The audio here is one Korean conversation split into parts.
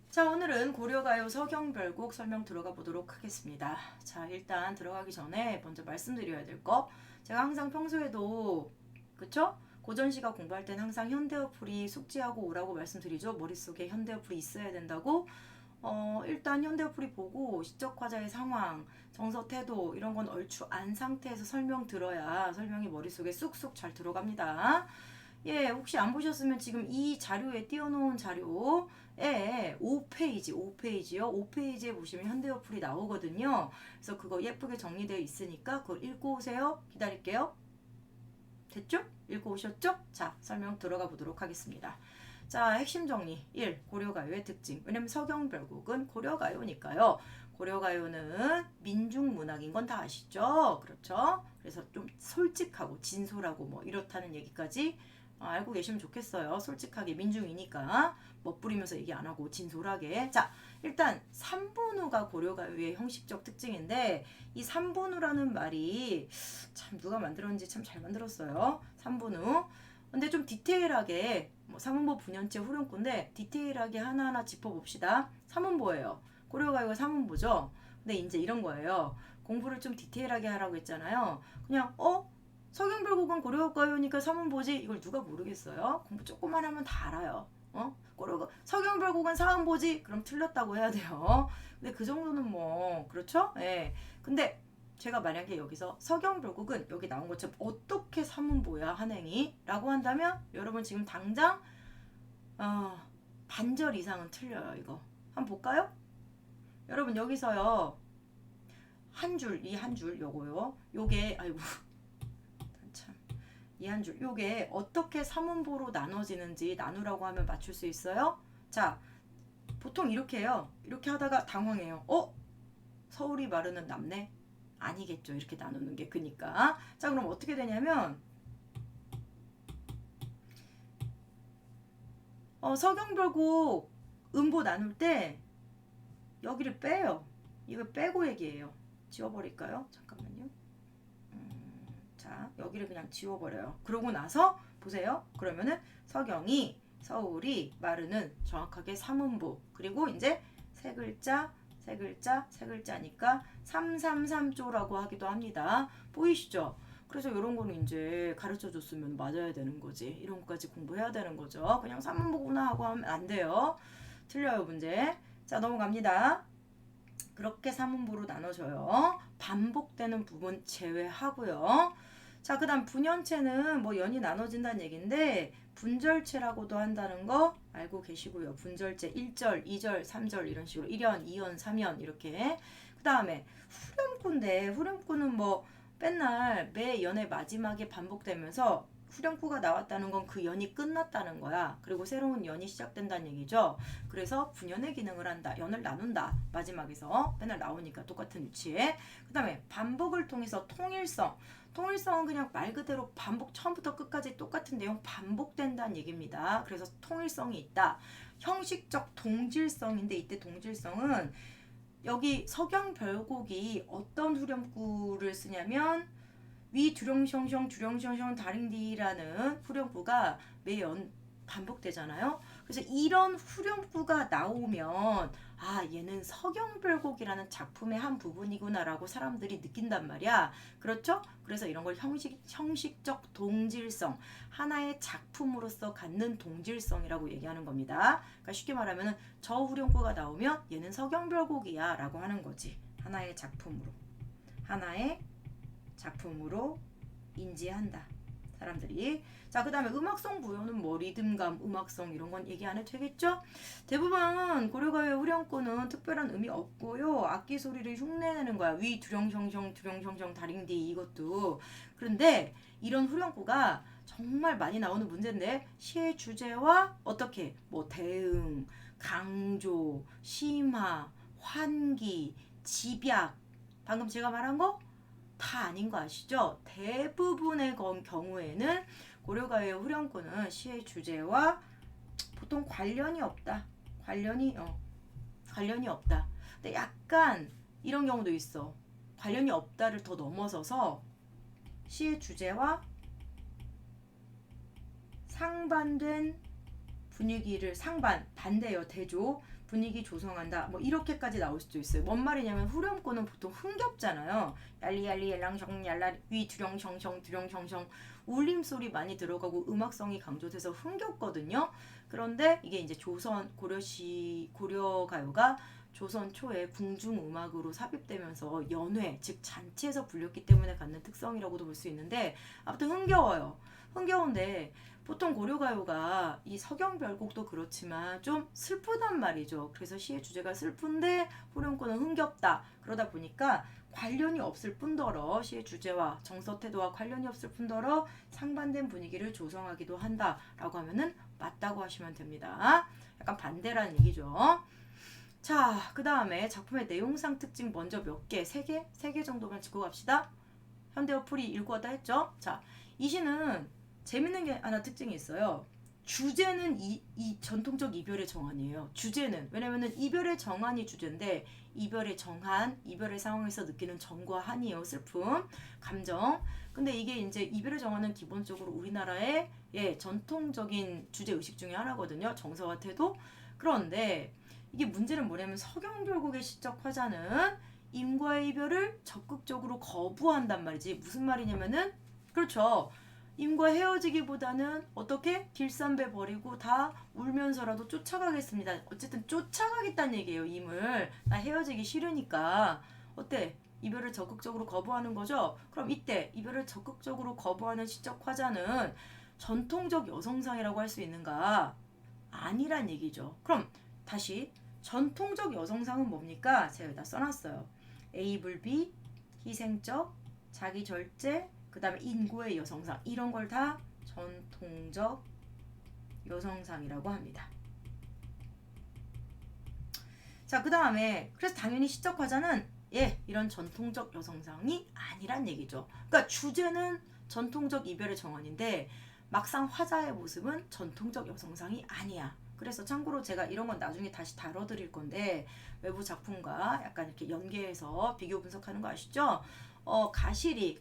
자, 오늘은 고려가요 서경별곡 설명 들어가 보도록 하겠습니다. 자, 일단 들어가기 전에 먼저 말씀드려야 될 거. 제가 항상 평소에도, 그쵸? 고전시가 공부할 땐 항상 현대어풀이 숙지하고 오라고 말씀드리죠. 머릿속에 현대어풀이 있어야 된다고. 일단 현대어풀이 보고 시적화자의 상황, 정서 태도 이런 건 얼추 안 상태에서 설명 들어야 설명이 머릿속에 쑥쑥 잘 들어갑니다. 예, 혹시 안 보셨으면 지금 이 자료에 띄워놓은 자료에 5페이지요. 5페이지에 보시면 현대어플이 나오거든요. 그래서 그거 예쁘게 정리되어 있으니까 그걸 읽고 오세요. 기다릴게요. 됐죠? 읽고 오셨죠? 자, 설명 들어가 보도록 하겠습니다. 자, 핵심 정리 1. 고려가요의 특징. 왜냐면 서경별곡은 고려가요니까요. 고려가요는 민중문학인 건 다 아시죠? 그렇죠? 그래서 좀 솔직하고 진솔하고 뭐 이렇다는 얘기까지 알고 계시면 좋겠어요. 솔직하게 민중이니까 멋부리면서 얘기 안 하고 진솔하게. 자, 일단 3분우가 고려가요의 형식적 특징인데 이 3분우라는 말이 참 누가 만들었는지 참 잘 만들었어요. 3분우. 근데 좀 디테일하게 상문보 분연체 후렴구인데 디테일하게 하나하나 짚어봅시다. 3문보예요. 고려가요가 3문보죠. 근데 이제 이런 거예요. 공부를 좀 디테일하게 하라고 했잖아요. 그냥 서경별곡은 고려가요니까 3문보지 이걸 누가 모르겠어요. 공부 조금만 하면 다 알아요. 서경별곡은 4문보지 그럼 틀렸다고 해야 돼요. 근데 그 정도는 뭐 그렇죠? 예. 근데 제가 만약에 여기서 서경별곡은 여기 나온 것처럼 어떻게 3문보야 한행이 라고 한다면 여러분 지금 당장 반절 이상은 틀려요. 이거 한번 볼까요? 여러분 여기서요 한 줄, 이 한 줄 요거요. 요게 아이고 참 이 한 줄 요게 어떻게 3문보로 나눠지는지 나누라고 하면 맞출 수 있어요? 자, 보통 이렇게 해요. 이렇게 하다가 당황해요. 서울이 마르는 남네? 아니겠죠. 이렇게 나누는 게. 그니까. 자, 그럼 어떻게 되냐면 서경별곡 음보 나눌 때 여기를 빼요. 이거 빼고 얘기해요. 지워버릴까요? 잠깐만요. 자, 여기를 그냥 지워버려요. 그러고 나서 보세요. 그러면은 서경이 서울이 마르는 정확하게 3음보 그리고 이제 세 글자 세 글자 세 글자니까 333조라고 하기도 합니다. 보이시죠? 그래서 이런 거는 이제 가르쳐 줬으면 맞아야 되는 거지. 이런 것까지 공부해야 되는 거죠. 그냥 3문보구나 하고 하면 안 돼요. 틀려요, 문제. 자, 넘어갑니다. 그렇게 3문보로 나눠져요. 반복되는 부분 제외하고요. 자, 그 다음 분연체는 뭐 연이 나눠진다는 얘기인데 분절체라고도 한다는 거 알고 계시고요. 분절체 1절, 2절, 3절 이런 식으로 1연, 2연, 3연 이렇게. 그 다음에 후렴구인데 후렴구는 뭐 맨날 매 연의 마지막에 반복되면서 후렴구가 나왔다는 건 그 연이 끝났다는 거야. 그리고 새로운 연이 시작된다는 얘기죠. 그래서 분연의 기능을 한다. 연을 나눈다. 마지막에서 맨날 나오니까 똑같은 위치에. 그 다음에 반복을 통해서 통일성. 통일성은 그냥 말 그대로 반복 처음부터 끝까지 똑같은 내용 반복된다는 얘기입니다. 그래서 통일성이 있다. 형식적 동질성인데 이때 동질성은 여기 서경별곡이 어떤 후렴구를 쓰냐면 위 두령숑숑 두령숑숑 다링디라는 후렴구가 매연 반복되잖아요. 그래서 이런 후렴구가 나오면 얘는 서경별곡이라는 작품의 한 부분이구나라고 사람들이 느낀단 말이야. 그렇죠? 그래서 이런 걸 형식적 동질성, 하나의 작품으로서 갖는 동질성이라고 얘기하는 겁니다. 그러니까 쉽게 말하면 저 후렴구가 나오면 얘는 서경별곡이야 라고 하는 거지. 하나의 작품으로 인지한다. 사람들이. 자, 그 다음에 음악성 부여는 뭐 리듬감, 음악성 이런 건 얘기 안 해도 되겠죠? 대부분 고려가요 후렴구는 특별한 의미 없고요. 악기 소리를 흉내내는 거야. 위 두령숑숑 다링디 이것도. 그런데 이런 후렴구가 정말 많이 나오는 문제인데 시의 주제와 어떻게 뭐 대응, 강조, 심화, 환기, 집약 방금 제가 말한 거 다 아닌 거 아시죠? 대부분의 경우에는 고려가요 후렴구는 시의 주제와 보통 관련이 없다. 관련이 없다. 근데 약간 이런 경우도 있어. 관련이 없다를 더 넘어서서 시의 주제와 상반된 분위기를 상반, 반대요, 대조, 분위기 조성한다. 뭐 이렇게까지 나올 수도 있어요. 뭔 말이냐면 후렴구는 보통 흥겹잖아요. 얄리얄리 얄랑정 얄라 위 두령정정 두령정정 울림소리 많이 들어가고 음악성이 강조돼서 흥겹거든요. 그런데 이게 이제 조선 고려 가요가 조선 초에 궁중음악으로 삽입되면서 연회, 즉 잔치에서 불렸기 때문에 갖는 특성이라고도 볼 수 있는데 아무튼 흥겨워요. 흥겨운데 보통 고려가요가 이 서경별곡도 그렇지만 좀 슬프단 말이죠. 그래서 시의 주제가 슬픈데 후렴구는 흥겹다. 그러다 보니까 관련이 없을 뿐더러 시의 주제와 정서 태도와 관련이 없을 뿐더러 상반된 분위기를 조성하기도 한다라고 하면은 맞다고 하시면 됩니다. 약간 반대라는 얘기죠. 자, 그 다음에 작품의 내용상 특징 먼저 몇 개, 세 개 정도만 짚고 갑시다. 현대어 풀이 읽고 왔다 했죠? 자, 이 시는 재밌는 게 하나 특징이 있어요. 주제는 이 전통적 이별의 정한이에요. 주제는 왜냐면은 이별의 정한이 주제인데 이별의 정한, 이별의 상황에서 느끼는 정과 한이에요. 슬픔, 감정. 근데 이게 이제 이별의 정한은 기본적으로 우리나라의 전통적인 주제 의식 중에 하나거든요. 정서와 태도. 그런데 이게 문제는 뭐냐면 서경별곡의 시적 화자는 임과의 이별을 적극적으로 거부한단 말이지. 무슨 말이냐면은 그렇죠. 임과 헤어지기보다는 어떻게 길쌈배 버리고 다 울면서라도 쫓아가겠습니다. 어쨌든 쫓아가겠다는 얘기예요. 임을 나 헤어지기 싫으니까 어때? 이별을 적극적으로 거부하는 거죠. 그럼 이때 이별을 적극적으로 거부하는 시적 화자는 전통적 여성상이라고 할 수 있는가? 아니란 얘기죠. 그럼 다시 전통적 여성상은 뭡니까? 제가 여기다 써놨어요. A불비, 희생적, 자기 절제, 그 다음에 인고의 여성상 이런 걸 다 전통적 여성상이라고 합니다. 자, 그 다음에 그래서 당연히 시적 화자는 이런 전통적 여성상이 아니란 얘기죠. 그러니까 주제는 전통적 이별의 정원인데 막상 화자의 모습은 전통적 여성상이 아니야. 그래서 참고로 제가 이런 건 나중에 다시 다뤄드릴 건데 외부 작품과 약간 이렇게 연계해서 비교 분석하는 거 아시죠? 가시리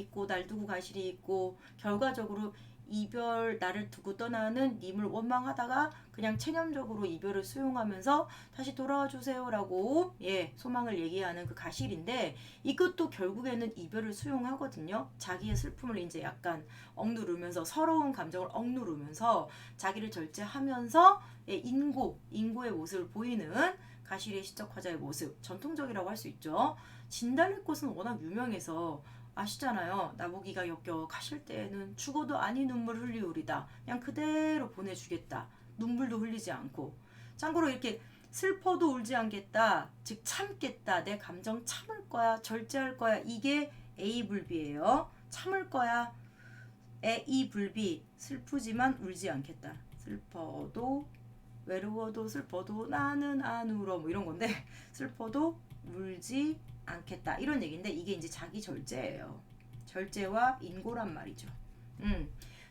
있고 날 두고 가시리 있고 결과적으로 이별 나를 두고 떠나는 님을 원망하다가 그냥 체념적으로 이별을 수용하면서 다시 돌아와 주세요라고 소망을 얘기하는 그 가실인데 이것도 결국에는 이별을 수용하거든요. 자기의 슬픔을 이제 약간 억누르면서 서러운 감정을 억누르면서 자기를 절제하면서 인고의 모습을 보이는 가실의 시적 화자의 모습 전통적이라고 할 수 있죠. 진달래꽃은 워낙 유명해서 아시잖아요. 나보기가 역겨워 가실 때에는 죽어도 아니 눈물 흘리우리다. 그냥 그대로 보내주겠다. 눈물도 흘리지 않고. 참고로 이렇게 슬퍼도 울지 않겠다. 즉 참겠다. 내 감정 참을 거야. 절제할 거야. 이게 A불비예요. 참을 거야. A불비. 슬프지만 울지 않겠다. 슬퍼도 외로워도 슬퍼도 나는 안 울어 뭐 이런 건데 슬퍼도 울지 않겠다 이런 얘기인데 이게 이제 자기 절제예요. 절제와 인고란 말이죠.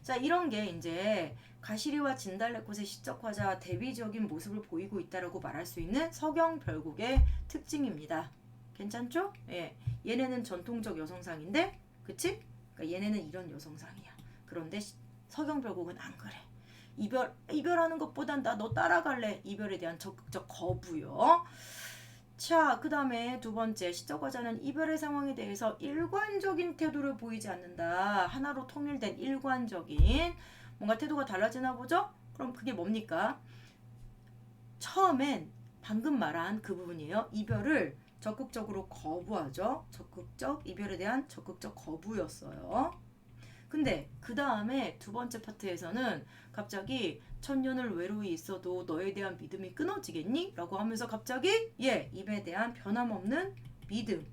자, 이런 게 이제 가시리와 진달래꽃의 시적 화자 대비적인 모습을 보이고 있다라고 말할 수 있는 서경별곡의 특징입니다. 괜찮죠? 얘네는 전통적 여성상인데, 그치? 그러니까 얘네는 이런 여성상이야. 그런데 서경별곡은 안 그래. 이별하는 것보단 나 너 따라갈래. 이별에 대한 적극적 거부요. 자, 그 다음에 두 번째 시적 화자는 이별의 상황에 대해서 일관적인 태도를 보이지 않는다. 하나로 통일된 일관적인 뭔가 태도가 달라지나 보죠? 그럼 그게 뭡니까? 처음엔 방금 말한 그 부분이에요. 이별을 적극적으로 거부하죠. 이별에 대한 적극적 거부였어요. 근데 그 다음에 두 번째 파트에서는 갑자기 천년을 외로이 있어도 너에 대한 믿음이 끊어지겠니? 라고 하면서 갑자기 입에 대한 변함없는 믿음,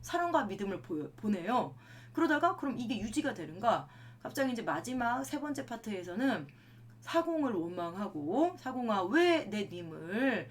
사랑과 믿음을 보내요. 그러다가 그럼 이게 유지가 되는가? 갑자기 이제 마지막 세 번째 파트에서는 사공을 원망하고 사공아 왜 내 님을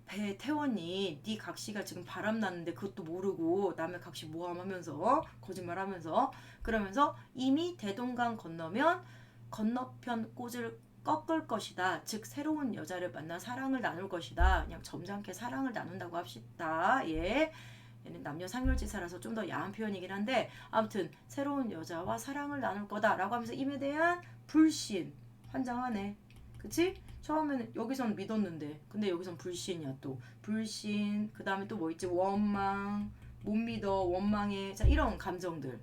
배에 태웠니? 네 각시가 지금 바람났는데 그것도 모르고 남의 각시 모함하면서 거짓말하면서 그러면서 이미 대동강 건너면 건너편 꽃을 꺾을 것이다. 즉 새로운 여자를 만나 사랑을 나눌 것이다. 그냥 점잖게 사랑을 나눈다고 합시다. 얘는 남녀 상열지사라서 좀 더 야한 표현이긴 한데 아무튼 새로운 여자와 사랑을 나눌 거다라고 하면서 임에 대한 불신. 환장하네. 그치? 처음에는 여기선 믿었는데 근데 여기선 불신이야 또. 불신. 그 다음에 또 뭐 있지? 원망. 못 믿어. 원망해. 자, 이런 감정들.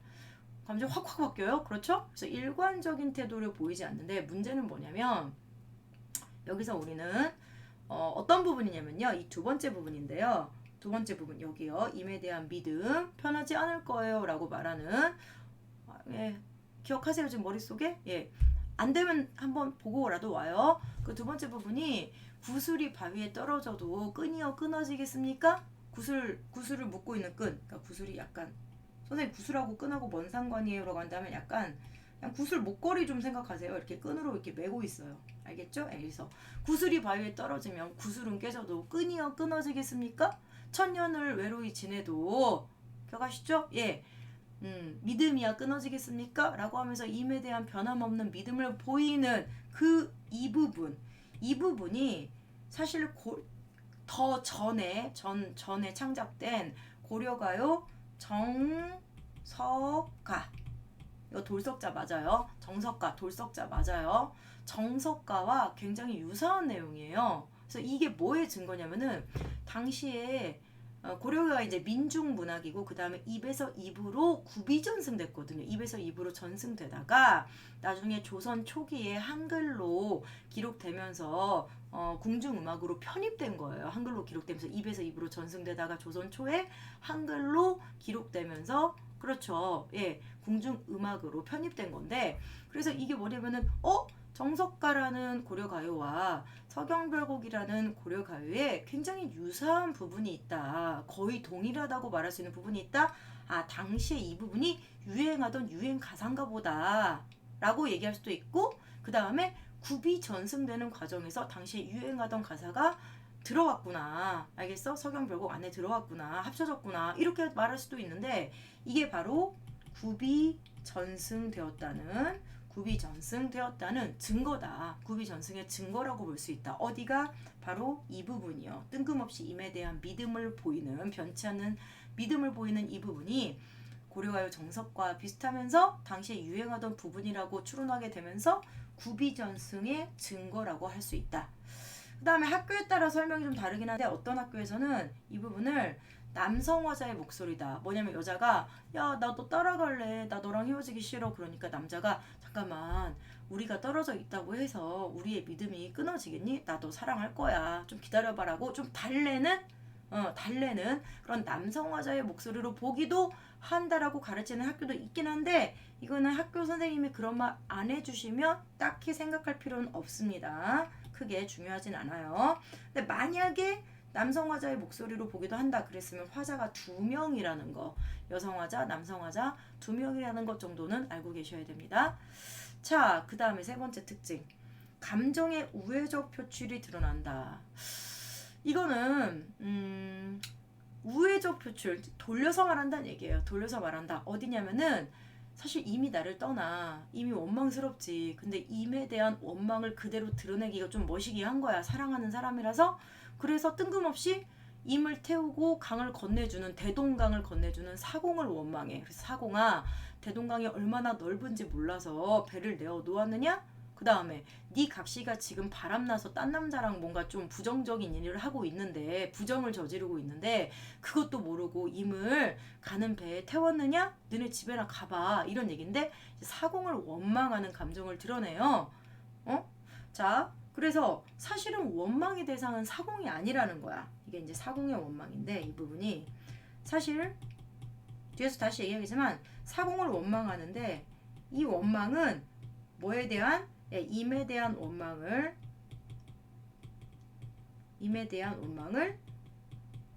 감정 확확 바뀌어요. 그렇죠? 그래서 일관적인 태도를 보이지 않는데 문제는 뭐냐면 여기서 우리는 어떤 부분이냐면요. 이 두 번째 부분인데요. 두 번째 부분 여기요. 임에 대한 믿음 편하지 않을 거예요 라고 말하는 예, 기억하세요 지금 머릿속에? 예, 안 되면 한번 보고라도 와요. 그 두 번째 부분이 구슬이 바위에 떨어져도 끈이요 끊어지겠습니까? 구슬을 묶고 있는 끈. 그러니까 구슬이 약간 선생님 구슬하고 끈하고 뭔 상관이에요? 라고 한다면 약간 그냥 구슬 목걸이 좀 생각하세요. 이렇게 끈으로 이렇게 매고 있어요. 알겠죠? 그래서 구슬이 바위에 떨어지면 구슬은 깨져도 끈이요 끊어지겠습니까? 천년을 외로이 지내도 기억하시죠? 예. 믿음이야 끊어지겠습니까? 라고 하면서 임에 대한 변함없는 믿음을 보이는 이 부분이 사실 더 전에 창작된 고려가요 정석가. 이거 돌석자 맞아요. 정석가, 돌석자 맞아요. 정석가와 굉장히 유사한 내용이에요. 그래서 이게 뭐의 증거냐면은 당시에 고려가 이제 민중문학이고 그 다음에 입에서 입으로 구비전승됐거든요. 입에서 입으로 전승되다가 나중에 조선 초기에 한글로 기록되면서 궁중음악으로 편입된 거예요. 한글로 기록되면서 입에서 입으로 전승되다가 조선 초에 한글로 기록되면서 그렇죠. 예, 궁중음악으로 편입된 건데 그래서 이게 뭐냐면은 정석가라는 고려가요와 서경별곡이라는 고려가요에 굉장히 유사한 부분이 있다. 거의 동일하다고 말할 수 있는 부분이 있다. 아, 당시에 이 부분이 유행하던 유행 가사인가 보다 라고 얘기할 수도 있고 그 다음에 굽이 전승되는 과정에서 당시에 유행하던 가사가 들어왔구나. 알겠어? 서경별곡 안에 들어왔구나. 합쳐졌구나. 이렇게 말할 수도 있는데 이게 바로 굽이 전승되었다는 증거다. 굽이 전승의 증거라고 볼 수 있다. 어디가? 바로 이 부분이요. 뜬금없이 임에 대한 믿음을 보이는 변치 않는 믿음을 보이는 이 부분이 고려가요 정석과 비슷하면서 당시에 유행하던 부분이라고 추론하게 되면서 굽이 전승의 증거라고 할 수 있다. 그 다음에 학교에 따라 설명이 좀 다르긴 한데 어떤 학교에서는 이 부분을 남성화자의 목소리다. 뭐냐면 여자가 야, 나 너 따라갈래. 나 너랑 헤어지기 싫어. 그러니까 남자가 잠깐만 우리가 떨어져 있다고 해서 우리의 믿음이 끊어지겠니? 나 너 사랑할 거야. 좀 기다려봐라고 좀 달래는 그런 남성화자의 목소리로 보기도 한다라고 가르치는 학교도 있긴 한데 이거는 학교 선생님이 그런 말 안 해주시면 딱히 생각할 필요는 없습니다. 크게 중요하진 않아요. 근데 만약에 남성 화자의 목소리로 보기도 한다 그랬으면 화자가 2명이라는 거, 여성 화자, 남성 화자 2명이라는 것 정도는 알고 계셔야 됩니다. 자, 그 다음에 세 번째 특징, 감정의 우회적 표출이 드러난다. 이거는 우회적 표출, 돌려서 말한다는 얘기예요. 돌려서 말한다. 어디냐면은 사실 이미 나를 떠나 이미 원망스럽지. 근데 임에 대한 원망을 그대로 드러내기가 좀 머시기한 거야. 사랑하는 사람이라서. 그래서 뜬금없이 임을 태우고 강을 건네주는 대동강을 건네주는 사공을 원망해. 그래서 사공아, 대동강이 얼마나 넓은지 몰라서 배를 내어 놓았느냐? 그 다음에 네 각시가 지금 바람나서 딴 남자랑 뭔가 좀 부정적인 일을 하고 있는데 부정을 저지르고 있는데 그것도 모르고 임을 가는 배에 태웠느냐? 너네 집에나 가봐. 이런 얘기인데 사공을 원망하는 감정을 드러내요. 자, 그래서 사실은 원망의 대상은 사공이 아니라는 거야. 이게 이제 사공의 원망인데 이 부분이 사실 뒤에서 다시 얘기하겠지만 사공을 원망하는데 이 원망은 뭐에 대한? 임에 대한 원망을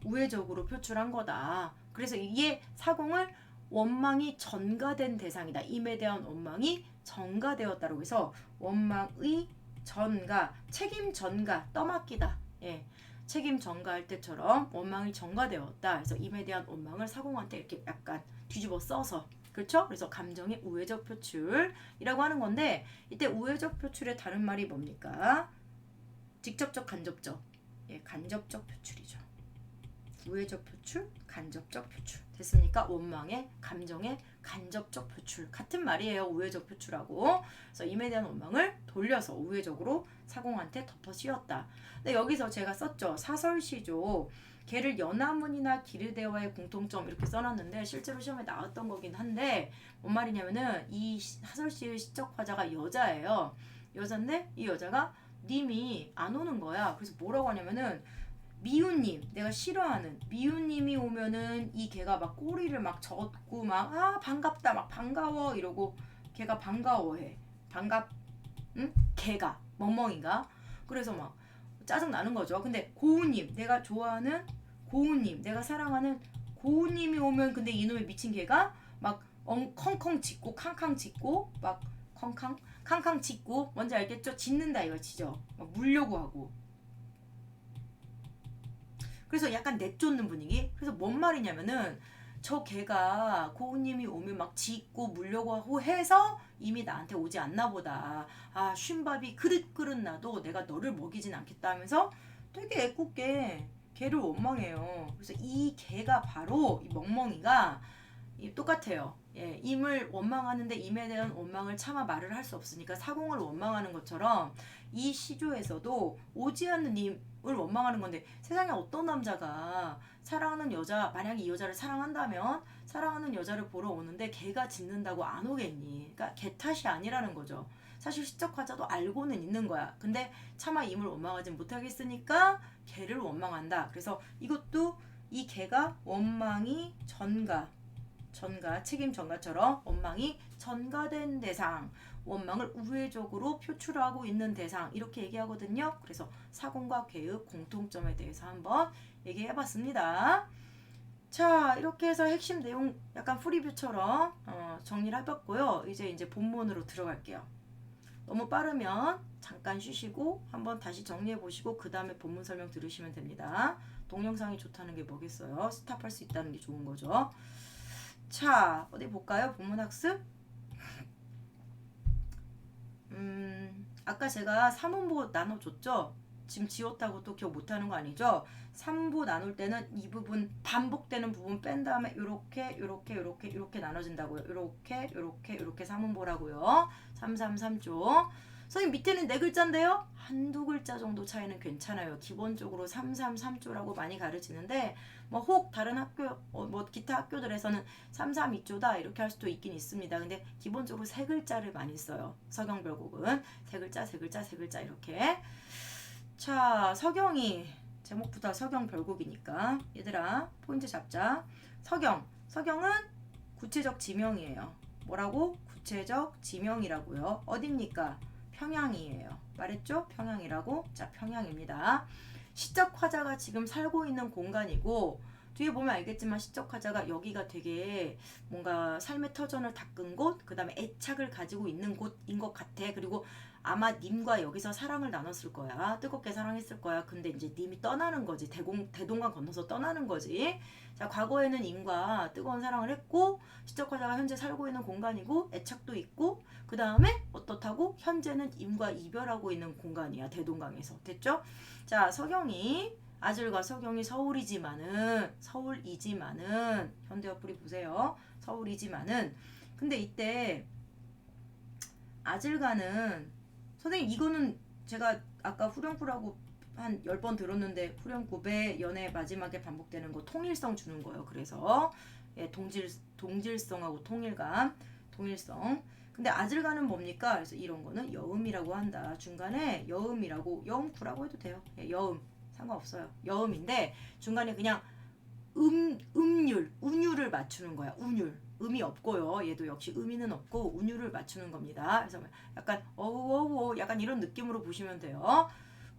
우회적으로 표출한 거다. 그래서 이게 사공을 원망이 전가된 대상이다. 임에 대한 원망이 전가되었다고 해서 원망의 전가, 책임 전가, 떠맡기다. 예, 책임 전가할 때처럼 원망이 전가되었다. 그래서 임에 대한 원망을 사공한테 이렇게 약간 뒤집어 써서 그렇죠? 그래서 감정의 우회적 표출이라고 하는 건데 이때 우회적 표출의 다른 말이 뭡니까? 직접적, 간접적. 예, 간접적 표출이죠. 우회적 표출, 간접적 표출. 됐습니까? 원망의 감정의 간접적 표출. 같은 말이에요. 우회적 표출하고. 그래서 임에 대한 원망을 돌려서 우회적으로 사공한테 덮어 씌웠다. 근데 여기서 제가 썼죠. 사설시조. 걔를 연화문이나 기르대와의 공통점 이렇게 써놨는데 실제로 시험에 나왔던 거긴 한데 뭔 말이냐면은 이 사설시의 시적 화자가 여자예요. 여잔데 이 여자가 님이 안 오는 거야. 그래서 뭐라고 하냐면은 미우님, 내가 싫어하는 미우님이 오면은 이 걔가 막 꼬리를 막 젓고 막 반갑다 막 반가워 이러고 걔가 반가워해. 응? 걔가 멍멍이가. 그래서 막 짜증 나는 거죠. 근데 고우님, 내가 좋아하는 고우님, 내가 사랑하는 고우님이 오면 근데 이놈의 미친 걔가 막 컹컹 짖고 캉캉 짖고 막 캉캉 짖고 뭔지 알겠죠? 짖는다 이거지죠. 막 물려고 하고. 그래서 약간 내쫓는 분위기. 그래서 뭔 말이냐면은 저 걔가 고우님이 오면 막 짖고 물려고 하고 해서 이미 나한테 오지 않나 보다. 쉰밥이 그릇 나도 내가 너를 먹이진 않겠다 하면서 되게 애꿎게 걔를 원망해요. 그래서 이 걔가 바로 이 멍멍이가 똑같아요. 예, 임을 원망하는데 임에 대한 원망을 차마 말을 할 수 없으니까 사공을 원망하는 것처럼 이 시조에서도 오지 않는 임을 원망하는 건데 세상에 어떤 남자가 사랑하는 여자 만약에 이 여자를 사랑한다면 사랑하는 여자를 보러 오는데 걔가 짖는다고 안 오겠니? 그러니까 걔 탓이 아니라는 거죠. 사실 시적 화자도 알고는 있는 거야. 근데 차마 임을 원망하지 못하겠으니까 걔를 원망한다. 그래서 이것도 이 걔가 원망이 전가 책임 전가처럼 원망이 전가된 대상, 원망을 우회적으로 표출하고 있는 대상 이렇게 얘기하거든요. 그래서 사공과 괴의 공통점에 대해서 한번 얘기해봤습니다. 자, 이렇게 해서 핵심 내용 약간 프리뷰처럼 정리를 해봤고요. 이제 본문으로 들어갈게요. 너무 빠르면 잠깐 쉬시고 한번 다시 정리해보시고 그 다음에 본문 설명 들으시면 됩니다. 동영상이 좋다는 게 뭐겠어요? 스탑할 수 있다는 게 좋은 거죠. 자, 어디 볼까요? 본문 학습. 아까 제가 3원보 나눠줬죠? 지금 지웠다고 또 기억 못하는 거 아니죠? 3부 나눌 때는 이 부분 반복되는 부분 뺀 다음에 요렇게 나눠진다고요. 요렇게 3원보라고요. 333조. 선생님 밑에는 4글자인데요. 한두 글자 정도 차이는 괜찮아요. 기본적으로 333조라고 많이 가르치는데 혹 다른 학교 기타 학교들에서는 332조다 이렇게 할 수도 있긴 있습니다. 근데 기본적으로 3글자를 많이 써요. 서경별곡은 3글자 이렇게. 자, 서경이 제목부터 서경별곡이니까 얘들아 포인트 잡자. 서경은 구체적 지명이에요. 뭐라고? 구체적 지명이라고요. 어딥니까? 평양이에요. 말했죠? 평양이라고. 자, 평양입니다. 시적 화자가 지금 살고 있는 공간이고 뒤에 보면 알겠지만 시적 화자가 여기가 되게 뭔가 삶의 터전을 닦은 곳, 그 다음에 애착을 가지고 있는 곳인 것 같아. 그리고 아마 님과 여기서 사랑을 나눴을 거야. 뜨겁게 사랑했을 거야. 근데 이제 님이 떠나는 거지. 대동강 건너서 떠나는 거지. 자, 과거에는 님과 뜨거운 사랑을 했고 시적 화자가 현재 살고 있는 공간이고 애착도 있고 그 다음에 어떻다고? 현재는 임과 이별하고 있는 공간이야. 대동강에서. 됐죠? 자, 아질과 서경이 서울이지만은 현대어플이 보세요. 서울이지만은 근데 이때 아질과는 선생님 이거는 제가 아까 후렴구라고 한 10번 들었는데 후렴구배 연애 마지막에 반복되는 거 통일성 주는 거예요. 그래서 동질성하고 통일성. 근데 아질과는 뭡니까? 그래서 이런 거는 여음이라고 한다. 중간에 여음구라고 해도 돼요. 여음 상관없어요. 여음인데 중간에 그냥 운율을 맞추는 거야. 음이 없고요. 얘도 역시 음이는 없고 운율을 맞추는 겁니다. 그래서 약간 어우 약간 이런 느낌으로 보시면 돼요.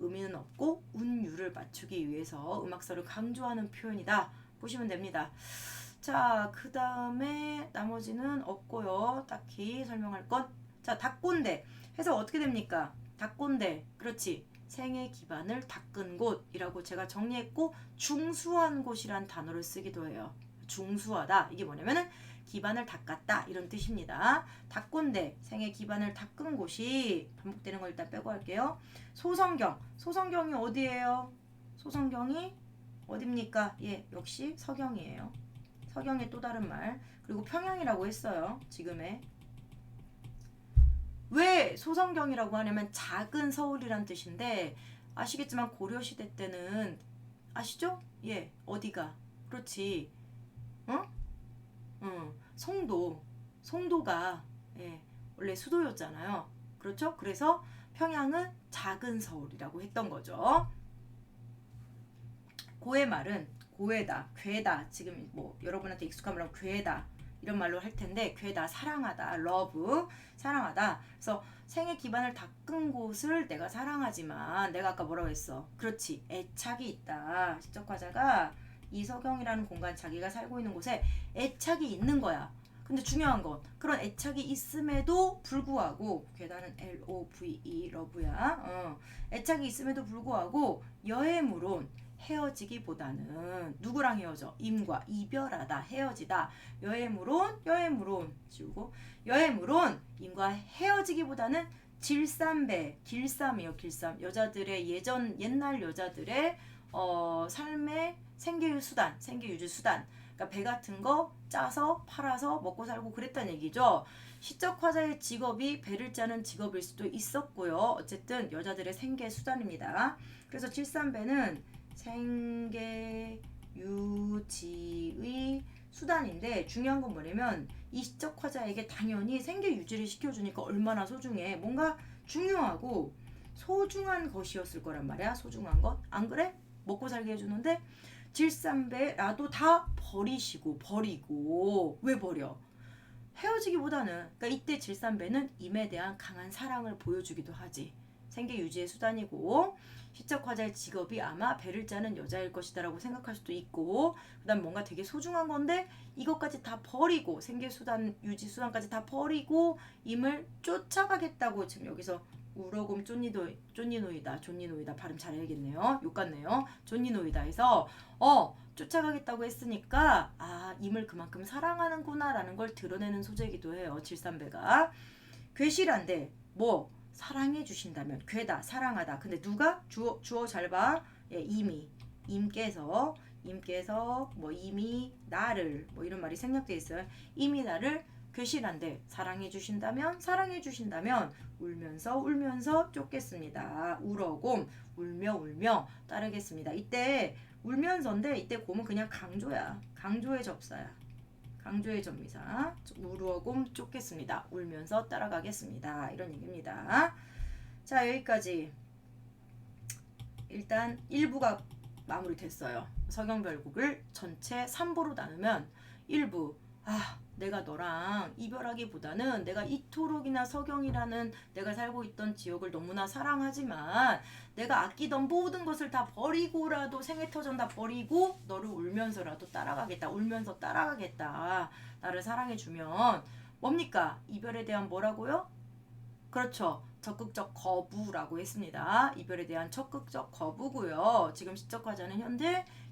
음이는 없고 운율을 맞추기 위해서 음악서를 강조하는 표현이다. 보시면 됩니다. 자, 그 다음에 나머지는 없고요. 딱히 설명할 건. 자, 닭꼰대 해서 어떻게 됩니까? 닭꼰대 그렇지. 생의 기반을 닦은 곳이라고 제가 정리했고 중수한 곳이란 단어를 쓰기도 해요. 중수하다. 이게 뭐냐면은 기반을 닦았다 이런 뜻입니다. 닭꼰대 생의 기반을 닦은 곳이 반복되는 걸 일단 빼고 할게요. 소성경이 어디예요? 소성경이 어딥니까? 예, 역시 서경이에요. 서경의 또 다른 말. 그리고 평양이라고 했어요. 지금의. 왜 소성경이라고 하냐면 작은 서울이란 뜻인데 아시겠지만 고려시대 때는 아시죠? 예, 어디가? 그렇지. 어? 송도가 예, 원래 수도였잖아요. 그렇죠? 그래서 평양은 작은 서울이라고 했던 거죠. 고의 말은 고에다, 괴다. 지금 뭐 여러분한테 익숙한 말로 괴다 이런 말로 할 텐데 괴다 사랑하다, love 사랑하다. 그래서 생의 기반을 닦은 곳을 내가 사랑하지만 내가 아까 뭐라고 했어? 그렇지, 애착이 있다. 시적화자가 이서경이라는 공간 자기가 살고 있는 곳에 애착이 있는 거야. 근데 중요한 건 그런 애착이 있음에도 불구하고 괴다는 LOVE 러브야. 애착이 있음에도 불구하고 여해물론 헤어지기보다는 누구랑 헤어져? 임과 이별하다 헤어지다. 여해물론 지우고 여해물론 임과 헤어지기보다는 질삼배 길삼이요. 길삼 여자들의 옛날 여자들의 삶의 생계유지 수단 그러니까 배 같은 거 짜서 팔아서 먹고 살고 그랬다는 얘기죠. 시적 화자의 직업이 배를 짜는 직업일 수도 있었고요. 어쨌든 여자들의 생계 수단입니다. 그래서 칠삼배는 생계 유지의 수단인데 중요한 건 뭐냐면 이 시적 화자에게 당연히 생계 유지를 시켜주니까 얼마나 소중해. 뭔가 중요하고 소중한 것이었을 거란 말이야. 소중한 것. 안 그래? 먹고 살게 해주는데 질삼배라도 다 버리고 왜 버려? 헤어지기보다는 그러니까 이때 질삼배는 임에 대한 강한 사랑을 보여주기도 하지. 생계 유지의 수단이고 시적 화자의 직업이 아마 배를 짜는 여자일 것이다 라고 생각할 수도 있고 그 다음 뭔가 되게 소중한 건데 이것까지 다 버리고 생계 수단 유지 수단까지 다 버리고 임을 쫓아가겠다고 지금 여기서 우러곰 쫀니노이다 발음 잘해야겠네요. 욕 같네요. 쫀니노이다 해서 쫓아가겠다고 했으니까 임을 그만큼 사랑하는구나 라는 걸 드러내는 소재이기도 해요. 질삼배가 괴실한데 뭐 사랑해 주신다면 괴다 사랑하다. 근데 누가? 주어 잘 봐. 예, 임께서 뭐 임이 나를 뭐 이런 말이 생략돼 있어요. 임이 나를 괴실한데 사랑해 주신다면 울면서 쫓겠습니다. 우러곰 울며 따르겠습니다. 이때 울면서인데 이때 곰은 그냥 강조야. 강조의 접사야. 강조의 접미사. 우러곰 쫓겠습니다. 울면서 따라가겠습니다. 이런 얘기입니다. 자, 여기까지 일단 1부가 마무리됐어요. 서경별곡을 전체 3부로 나누면 1부 내가 너랑 이별하기보다는 내가 이토록이나 서경이라는 내가 살고 있던 지역을 너무나 사랑하지만 내가 아끼던 모든 것을 다 버리고라도 생애터전 다 버리고 너를 울면서라도 따라가겠다. 울면서 따라가겠다. 나를 사랑해주면 뭡니까? 이별에 대한 뭐라고요? 그렇죠. 적극적 거부라고 했습니다. 이별에 대한 적극적 거부고요. 지금 시적 화자는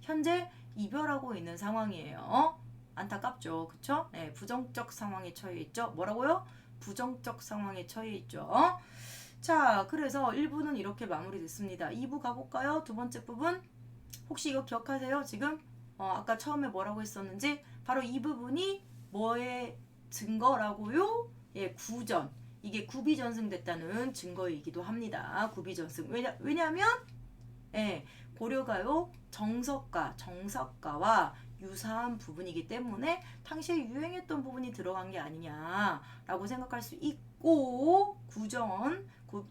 현재 이별하고 있는 상황이에요. 안타깝죠. 그쵸? 네, 부정적 상황에 처해 있죠. 뭐라고요? 부정적 상황에 처해 있죠. 자, 그래서 1부는 이렇게 마무리됐습니다. 2부 가볼까요? 두 번째 부분. 혹시 이거 기억하세요? 지금 아까 처음에 뭐라고 했었는지 바로 이 부분이 뭐의 증거라고요? 예, 구전. 이게 구비전승됐다는 증거이기도 합니다. 구비전승. 왜냐면 예, 고려가요 정석가와 유사한 부분이기 때문에 당시에 유행했던 부분이 들어간 게 아니냐라고 생각할 수 있고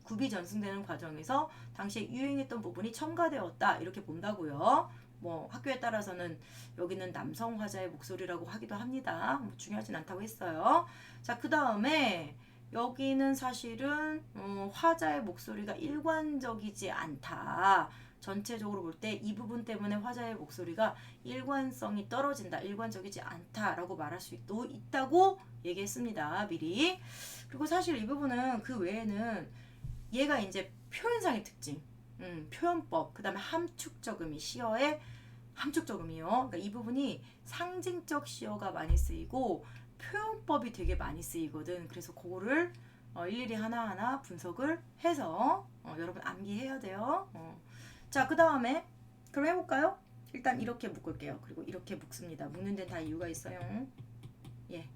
구비 전승되는 과정에서 당시에 유행했던 부분이 첨가되었다 이렇게 본다고요. 뭐 학교에 따라서는 여기는 남성 화자의 목소리라고 하기도 합니다. 뭐 중요하진 않다고 했어요. 자, 그 다음에 여기는 사실은 화자의 목소리가 일관적이지 않다. 전체적으로 볼 때 이 부분 때문에 화자의 목소리가 일관성이 떨어진다. 일관적이지 않다라고 말할 수도 있다고 얘기했습니다. 미리. 그리고 사실 이 부분은 그 외에는 얘가 이제 표현상의 특징, 표현법, 그 다음에 함축적음이 시어의 함축적음이요. 그러니까 이 부분이 상징적 시어가 많이 쓰이고 표현법이 되게 많이 쓰이거든. 그래서 그거를 일일이 하나하나 분석을 해서 여러분 암기해야 돼요. 자, 그 다음에 그럼 해볼까요? 일단 이렇게 묶을게요. 그리고 이렇게 묶습니다. 묶는 데는 다 이유가 있어요. 예.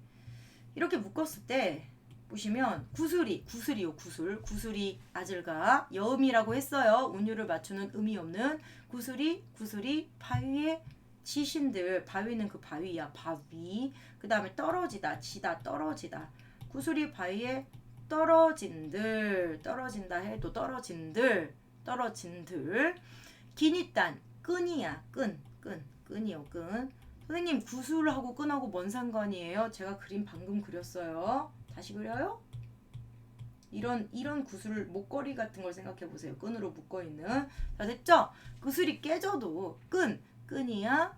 이렇게 묶었을 때 보시면 구슬이요. 구슬이 아질가 여음이라고 했어요. 운율을 맞추는 의미 없는 구슬이 바위에 지신들. 바위는 그 바위야. 바위. 그 다음에 떨어지다. 지다. 떨어지다. 구슬이 바위에 떨어진다 해도 떨어진들. 기니딴 끈이야. 끈이요. 끈. 선생님 구슬하고 끈하고 뭔 상관이에요? 제가 그림 방금 그렸어요. 다시 그려요? 이런 구슬 목걸이 같은 걸 생각해 보세요. 끈으로 묶어 있는. 자, 됐죠? 구슬이 깨져도 끈이야.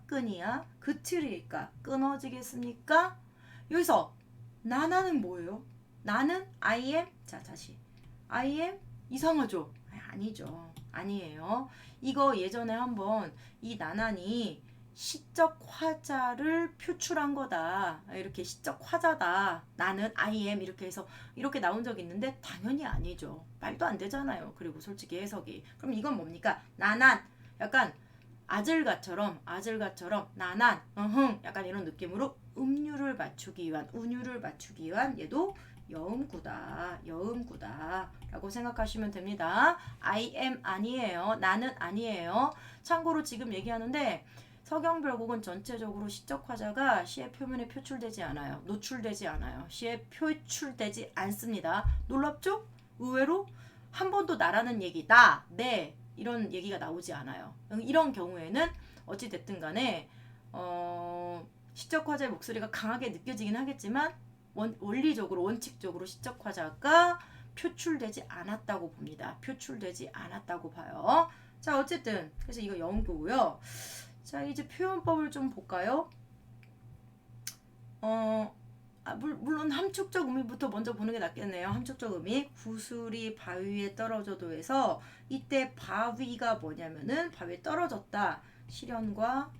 그틀일까? 끊어지겠습니까? 여기서 나나는 뭐예요? 나는 I am. 자, 다시. I am 이상하죠? 아니죠. 아니에요. 이거 예전에 한번 이 나난이 시적 화자를 표출한 거다. 이렇게 시적 화자다. 나는 I am 이렇게 해서 이렇게 나온 적이 있는데 당연히 아니죠. 말도 안 되잖아요. 그리고 솔직히 해석이. 그럼 이건 뭡니까? 나난 약간 아질가처럼 나난 약간 이런 느낌으로 운율을 맞추기 위한 얘도 여음구다 라고 생각하시면 됩니다. I am 아니에요. 나는 아니에요. 참고로 지금 얘기하는데 서경별곡은 전체적으로 시적 화자가 시의 표면에 표출되지 않아요. 노출되지 않아요. 시에 표출되지 않습니다. 놀랍죠? 의외로 한 번도 나라는 얘기, 내 이런 얘기가 나오지 않아요. 이런 경우에는 어찌됐든 간에 시적 화자의 목소리가 강하게 느껴지긴 하겠지만 원리적으로 원칙적으로 시적 화자가 표출되지 않았다고 봅니다. 표출되지 않았다고 봐요. 자, 어쨌든 그래서 이거 영구고요. 자, 이제 표현법을 좀 볼까요? 물론 함축적 의미부터 먼저 보는 게 낫겠네요. 함축적 의미. 구슬이 바위에 떨어져도 해서 이때 바위가 뭐냐면은 바위에 떨어졌다. 시련과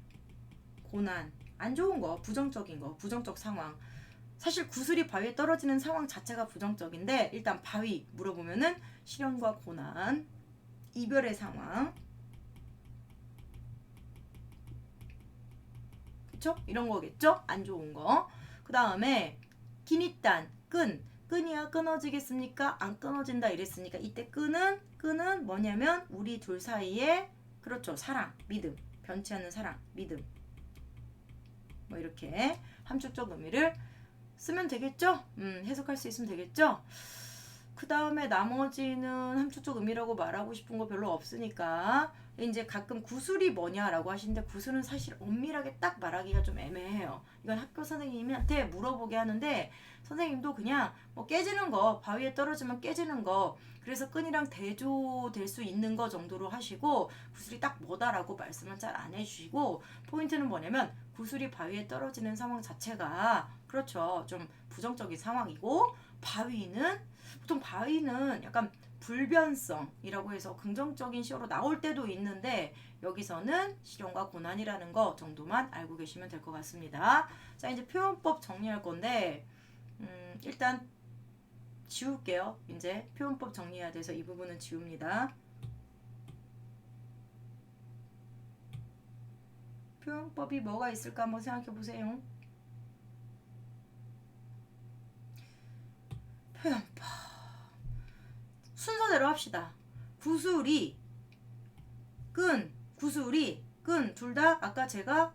고난. 안 좋은 거, 부정적인 거, 부정적 상황. 사실 구슬이 바위에 떨어지는 상황 자체가 부정적인데 일단 바위 물어보면은 시련과 고난, 이별의 상황, 그쵸? 이런 거겠죠? 안 좋은 거. 그 다음에 기니딴, 끈이야 끊어지겠습니까? 안 끊어진다 이랬으니까 이때 끈은 뭐냐면 우리 둘 사이에 그렇죠. 사랑, 믿음, 변치 않는 사랑, 믿음. 뭐 이렇게 함축적 의미를 쓰면 되겠죠? 해석할 수 있으면 되겠죠? 그 다음에 나머지는 함축적 의미라고 말하고 싶은 거 별로 없으니까 이제 가끔 구슬이 뭐냐라고 하시는데 구슬은 사실 엄밀하게 딱 말하기가 좀 애매해요. 이건 학교 선생님한테 물어보게 하는데 선생님도 그냥 뭐 깨지는 거, 바위에 떨어지면 깨지는 거, 그래서 끈이랑 대조될 수 있는 거 정도로 하시고 구슬이 딱 뭐다라고 말씀은 잘 안 해주시고 포인트는 뭐냐면 구슬이 바위에 떨어지는 상황 자체가 그렇죠. 좀 부정적인 상황이고 보통 바위는 약간 불변성이라고 해서 긍정적인 시어로 나올 때도 있는데 여기서는 시련과 고난이라는 거 정도만 알고 계시면 될 것 같습니다. 자, 이제 표현법 정리할 건데 일단 지울게요. 이제 표현법 정리해야 돼서 이 부분은 지웁니다. 표현법이 뭐가 있을까 한번 생각해 보세요. 표현법 순서대로 합시다. 구슬이 끈 둘 다 아까 제가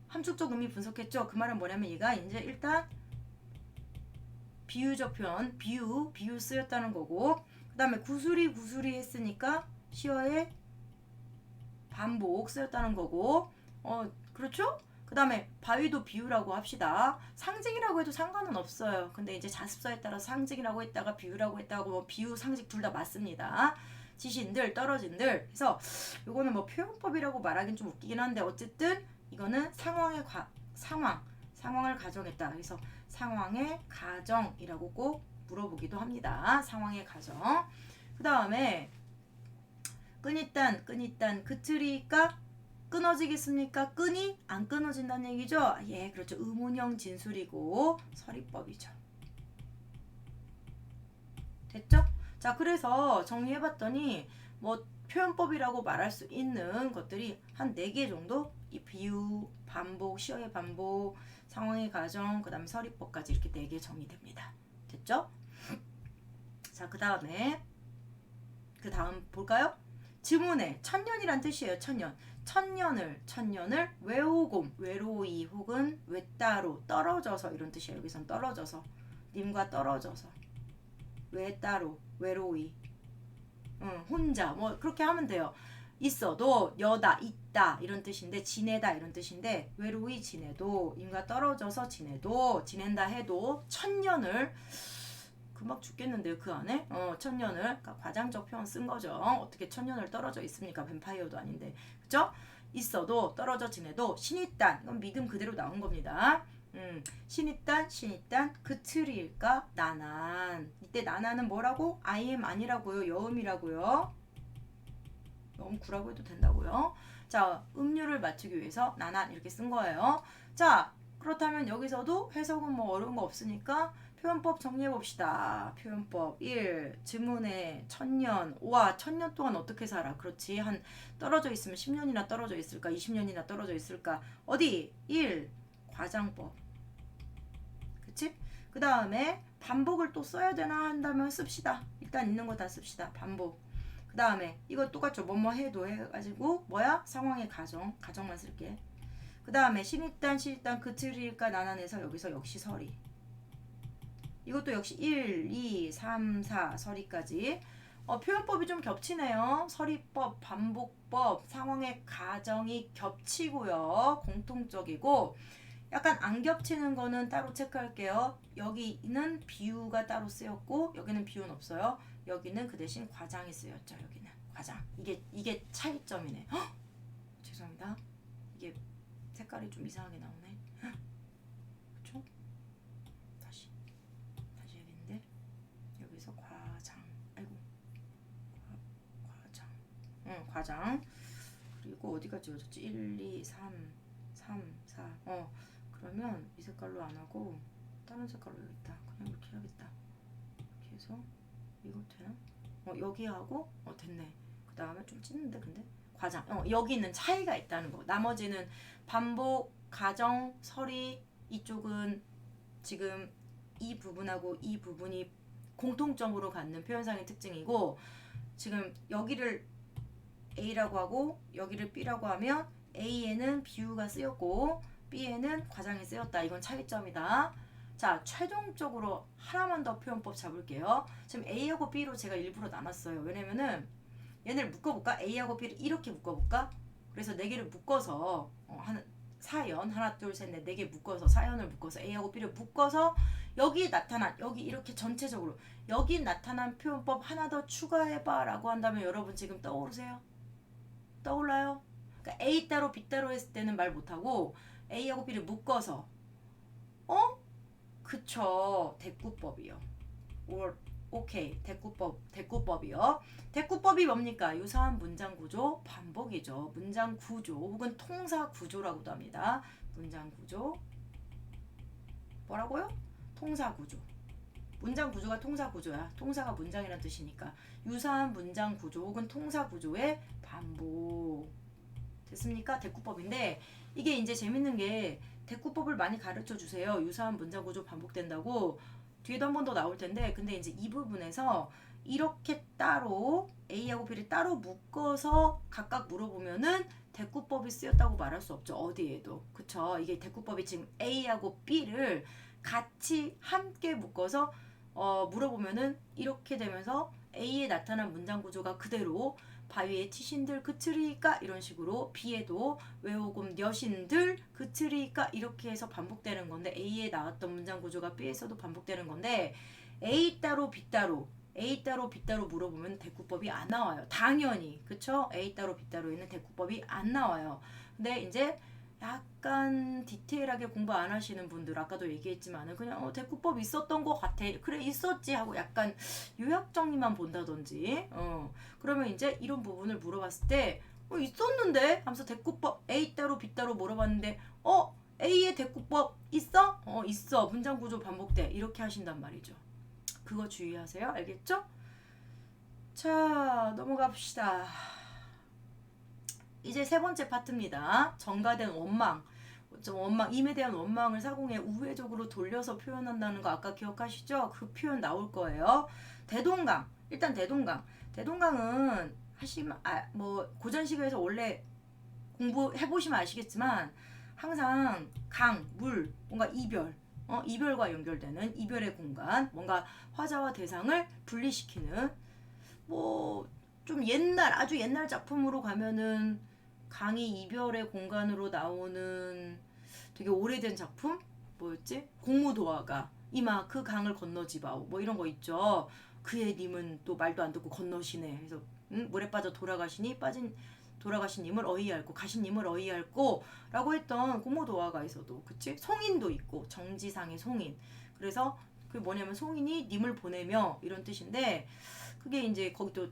함축적 의미 분석했죠. 그 말은 뭐냐면 얘가 이제 일단 비유적 표현 비유 쓰였다는 거고 그 다음에 구슬이 했으니까 시어의 반복 쓰였다는 거고 그렇죠? 그 다음에 바위도 비유라고 합시다. 상징이라고 해도 상관은 없어요. 근데 이제 자습서에 따라 상징이라고 했다가 비유라고 했다고 뭐 비유, 상징 둘 다 맞습니다. 지신들, 떨어진들. 그래서 요거는 뭐 표현법이라고 말하긴 좀 웃기긴 한데 어쨌든 이거는 상황을 가정했다. 그래서 상황의 가정이라고 꼭 물어보기도 합니다. 상황의 가정. 그 다음에 끈이딴 그틀이니까 끊어지겠습니까? 끈이 안 끊어진다는 얘기죠? 예, 그렇죠. 의문형 진술이고 서리법이죠. 됐죠? 자, 그래서 정리해봤더니 뭐 표현법이라고 말할 수 있는 것들이 한 4개 정도? 이 비유, 반복, 시어의 반복, 상황의 가정, 그 다음에 서리법까지 이렇게 4개 정의됩니다. 됐죠? 자, 그 다음 볼까요? 지문에 천년이란 뜻이에요. 천년. 천년을 외오곰, 외로이 혹은 외따로, 떨어져서 이런 뜻이에요. 여기선 떨어져서, 님과 떨어져서, 외따로, 외로이, 혼자 뭐 그렇게 하면 돼요. 있어도 여다, 있다 이런 뜻인데, 지내다 이런 뜻인데, 외로이 지내도, 님과 떨어져서 지내도, 지낸다 해도 천년을, 금방 죽겠는데요 그 안에? 천년을, 그러니까 과장적 표현 쓴 거죠. 어떻게 천년을 떨어져 있습니까? 뱀파이어도 아닌데, 그죠? 있어도 떨어져 지내도 신이딴, 이건 믿음 그대로 나온 겁니다. 신이딴 그틀일까 나난. 이때 나난은 뭐라고? I am 아니라고요. 여음이라고요. 여음구라고 해도 된다고요. 자, 음률을 맞추기 위해서 나난 이렇게 쓴 거예요. 자, 그렇다면 여기서도 해석은 뭐 어려운 거 없으니까 표현법 정리해 봅시다. 표현법 1. 지문에 천년. 와, 천년 동안 어떻게 살아? 그렇지. 한 떨어져 있으면 10년이나 떨어져 있을까? 20년이나 떨어져 있을까? 어디? 1. 과장법. 그치? 그 다음에 반복을 또 써야 되나 한다면 씁시다. 일단 있는 거 다 씁시다. 반복. 그 다음에 이거 똑같죠. 뭐뭐 해도 해가지고 뭐야? 상황의 가정만 쓸게. 그 다음에 신이딴 그틀일까 나난해서 여기서 역시 서리. 이것도 역시 1, 2, 3, 4 서리까지. 표현법이 좀 겹치네요. 서리법, 반복법, 상황의 가정이 겹치고요. 공통적이고, 약간 안 겹치는 거는 따로 체크할게요. 여기는 비유가 따로 쓰였고, 여기는 비유는 없어요. 여기는 그 대신 과장이 쓰였죠. 여기는 과장. 이게 차이점이네. 헉! 죄송합니다. 이게 색깔이 좀 이상하게 나오네. 그쵸? 다시 해야겠는데. 여기서 과장. 아이고. 과장. 과장. 그리고 어디가 지워졌지? 1, 2, 3, 4. 그러면 이 색깔로 안 하고 다른 색깔로 해야겠다. 그냥 이렇게 해야겠다. 이렇게 해서 이거 되나? 여기 하고 됐네. 그 다음에 좀 찢는데 근데 과장. 여기는 차이가 있다는 거. 나머지는 반복, 가정, 서리 이쪽은 지금 이 부분하고 이 부분이 공통점으로 갖는 표현상의 특징이고, 지금 여기를 A라고 하고 여기를 B라고 하면 A에는 비유가 쓰였고 B에는 과장이 쓰였다. 이건 차이점이다. 자, 최종적으로 하나만 더 표현법 잡을게요. 지금 A하고 B로 제가 일부러 나눴어요. 왜냐면은 얘네를 묶어볼까? A하고 B를 이렇게 묶어볼까? 그래서 4개를 묶어서 사연 하나 둘 셋 넷 4개 묶어서 사연을 묶어서 A하고 B를 묶어서 여기 나타난, 여기 이렇게 전체적으로 여기 나타난 표현법 하나 더 추가해봐 라고 한다면 여러분 지금 떠오르세요? 떠올라요? 그러니까 A 따로 B 따로 했을 때는 말 못하고 A하고 B를 묶어서 그쵸. 대꾸법이요. 오케이. 대꾸법이요. 대꾸법이 뭡니까? 유사한 문장 구조, 반복이죠. 문장 구조 혹은 통사 구조라고도 합니다. 문장 구조. 뭐라고요? 통사 구조. 문장 구조가 통사 구조야. 통사가 문장이란 뜻이니까. 유사한 문장 구조 혹은 통사 구조의 반복. 됐습니까? 대꾸법인데 이게 이제 재밌는 게 대꾸법을 많이 가르쳐 주세요. 유사한 문장 구조 반복된다고. 뒤에도 한 번 더 나올 텐데, 근데 이제 이 부분에서 이렇게 따로 A하고 B를 따로 묶어서 각각 물어보면은 대꾸법이 쓰였다고 말할 수 없죠. 어디에도. 그쵸? 이게 대꾸법이 지금 A하고 B를 같이 함께 묶어서 물어보면은 이렇게 되면서 A에 나타난 문장 구조가 그대로 바위에 티신들 그트리까 이런 식으로, B에도 외오곰 여신들 그트리까 이렇게 해서 반복되는 건데, A에 나왔던 문장 구조가 B에서도 반복되는 건데, A 따로 B 따로 물어보면 대꾸법이 안 나와요. 당연히. 그쵸? A 따로 B 따로에는 대꾸법이 안 나와요. 근데 이제 약간 디테일하게 공부 안 하시는 분들, 아까도 얘기했지만은 그냥 대꾸법 있었던 것 같아. 그래 있었지 하고 약간 요약 정리만 본다든지. 그러면 이제 이런 부분을 물어봤을 때 있었는데 하면서 대꾸법 A 따로 B 따로 물어봤는데 A의 대꾸법 있어? 있어. 문장 구조 반복돼. 이렇게 하신단 말이죠. 그거 주의하세요. 알겠죠? 자, 넘어가 봅시다. 이제 세 번째 파트입니다. 전가된 원망. 임에 대한 원망을 사공에 우회적으로 돌려서 표현한다는 거 아까 기억하시죠? 그 표현 나올 거예요. 대동강. 일단 대동강은 뭐 고전시가에서 원래 공부해 보시면 아시겠지만 항상 강, 물, 뭔가 이별, 이별과 연결되는 이별의 공간, 뭔가 화자와 대상을 분리시키는 뭐 좀 아주 옛날 작품으로 가면은 강이 이별의 공간으로 나오는 되게 오래된 작품 뭐였지? 공무도화가 이마 그 강을 건너지바오 뭐 이런 거 있죠. 그의 님은 또 말도 안 듣고 건너시네. 그래서 물에 빠져 돌아가신 님을 어이할고 가신 님을 어이할고 라고 했던 공무도화가에서도 그치? 송인도 있고 정지상의 송인. 그래서 그게 뭐냐면 송인이 님을 보내며 이런 뜻인데 그게 이제 거기 또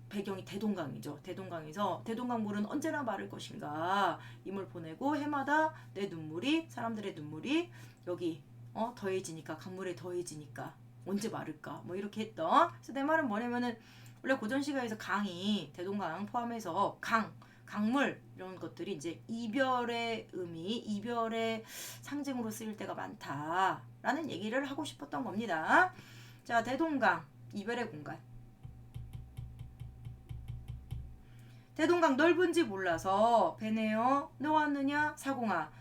배경이 대동강이죠. 대동강에서 대동강물은 언제나 마를 것인가 임을 보내고 해마다 내 눈물이 사람들의 눈물이 여기 더해지니까 강물에 더해지니까 언제 마를까 뭐 이렇게 했던. 그래서 내 말은 뭐냐면은 원래 고전시가에서 강이 대동강 포함해서 강물 이런 것들이 이제 이별의 의미, 이별의 상징으로 쓰일 때가 많다라는 얘기를 하고 싶었던 겁니다. 자, 대동강 이별의 공간. 대동강 넓은지 몰라서 배내어 놓았느냐 사공아.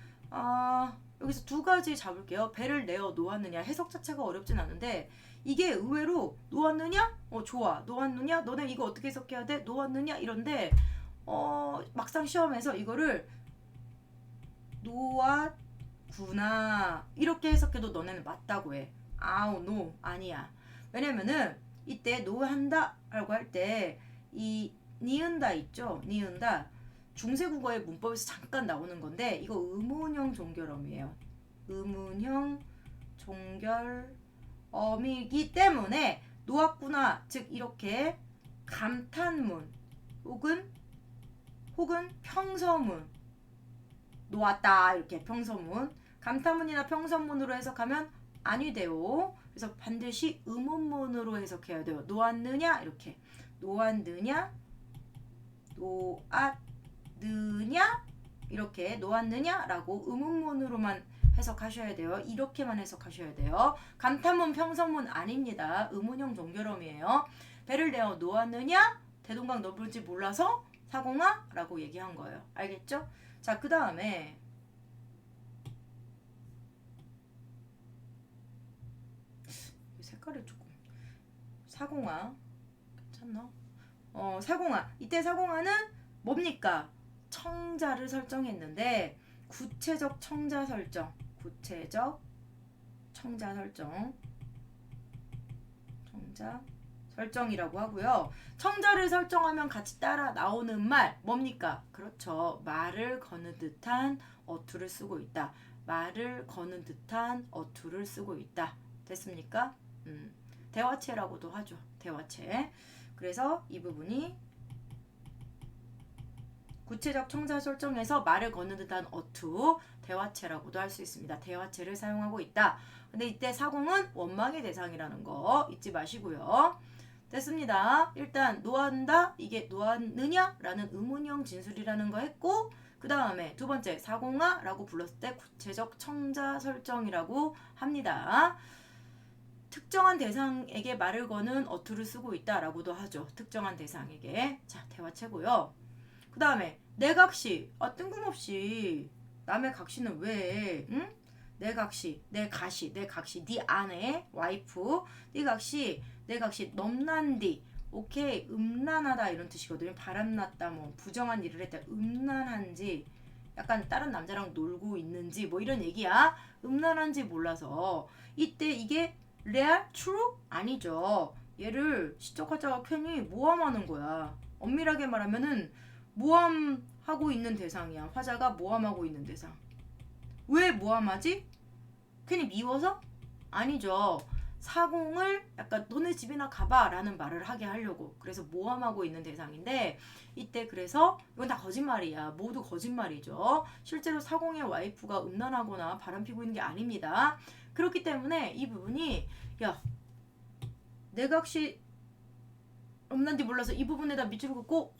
여기서 두 가지 잡을게요. 배를 내어 놓았느냐 해석 자체가 어렵진 않은데 이게 의외로 놓았느냐? 좋아. 놓았느냐? 너네 이거 어떻게 해석해야 돼? 놓았느냐? 이런데 막상 시험에서 이거를 놓았구나 이렇게 해석해도 너네는 맞다고 해. 노 아니야. 왜냐면은 이때 놓한다 라고 할 때 이 니은다 있죠? 니은다 중세국어의 문법에서 잠깐 나오는 건데 이거 의문형 종결어이에요. 의문형 종결어이기 때문에 놓았구나 즉 이렇게 감탄문 혹은 평서문 놓았다 이렇게 평서문 감탄문이나 평서문으로 해석하면 아니 돼요. 그래서 반드시 의문문으로 해석해야 돼요. 놓았느냐 이렇게 놓았느냐 이렇게 놓았느냐라고 의문문으로만 해석하셔야 돼요. 이렇게만 해석하셔야 돼요. 감탄문 평서문 아닙니다. 의문형 종결어이에요. 배를 내어 놓았느냐 대동강 넓은지 몰라서 사공아 라고 얘기한 거예요. 알겠죠? 자, 그 다음에 색깔이 조금 사공아 괜찮나? 사공아 이때 사공아는 뭡니까? 청자를 설정했는데 구체적 청자 설정이라고 하고요. 청자를 설정하면 같이 따라 나오는 말 뭡니까? 그렇죠. 말을 거는 듯한 어투를 쓰고 있다. 말을 거는 듯한 어투를 쓰고 있다. 됐습니까? 대화체라고도 하죠. 대화체. 그래서 이 부분이 구체적 청자 설정에서 말을 거는 듯한 어투, 대화체라고도 할 수 있습니다. 대화체를 사용하고 있다. 근데 이때 사공은 원망의 대상이라는 거 잊지 마시고요. 됐습니다. 일단 놓았다 이게 놓았느냐 라는 의문형 진술이라는 거 했고 그 다음에 두 번째 사공아 라고 불렀을 때 구체적 청자 설정이라고 합니다. 특정한 대상에게 말을 거는 어투를 쓰고 있다라고도 하죠. 특정한 대상에게. 자, 대화체고요. 그 다음에 내각시. 뜬금없이 남의 각시는 왜? 응? 내 각시, 네 아내, 와이프, 네 각시 넘난디. 오케이, 음란하다 이런 뜻이거든요. 바람났다, 뭐 부정한 일을 했다, 음란한지, 약간 다른 남자랑 놀고 있는지 뭐 이런 얘기야. 음란한지 몰라서 이때 이게 레알? 트루? 아니죠. 얘를 시적 화자가 괜히 모함하는 거야. 엄밀하게 말하면은 모함하고 있는 대상이야. 화자가 모함하고 있는 대상. 왜 모함하지? 괜히 미워서? 아니죠. 사공을 약간 너네 집이나 가봐 라는 말을 하게 하려고. 그래서 모함하고 있는 대상인데 이때 그래서 이건 다 거짓말이야. 모두 거짓말이죠. 실제로 사공의 와이프가 음란하거나 바람피고 있는 게 아닙니다. 그렇기 때문에 이 부분이 내가 혹시 음란지 몰라서 이 부분에다 밑줄 긋고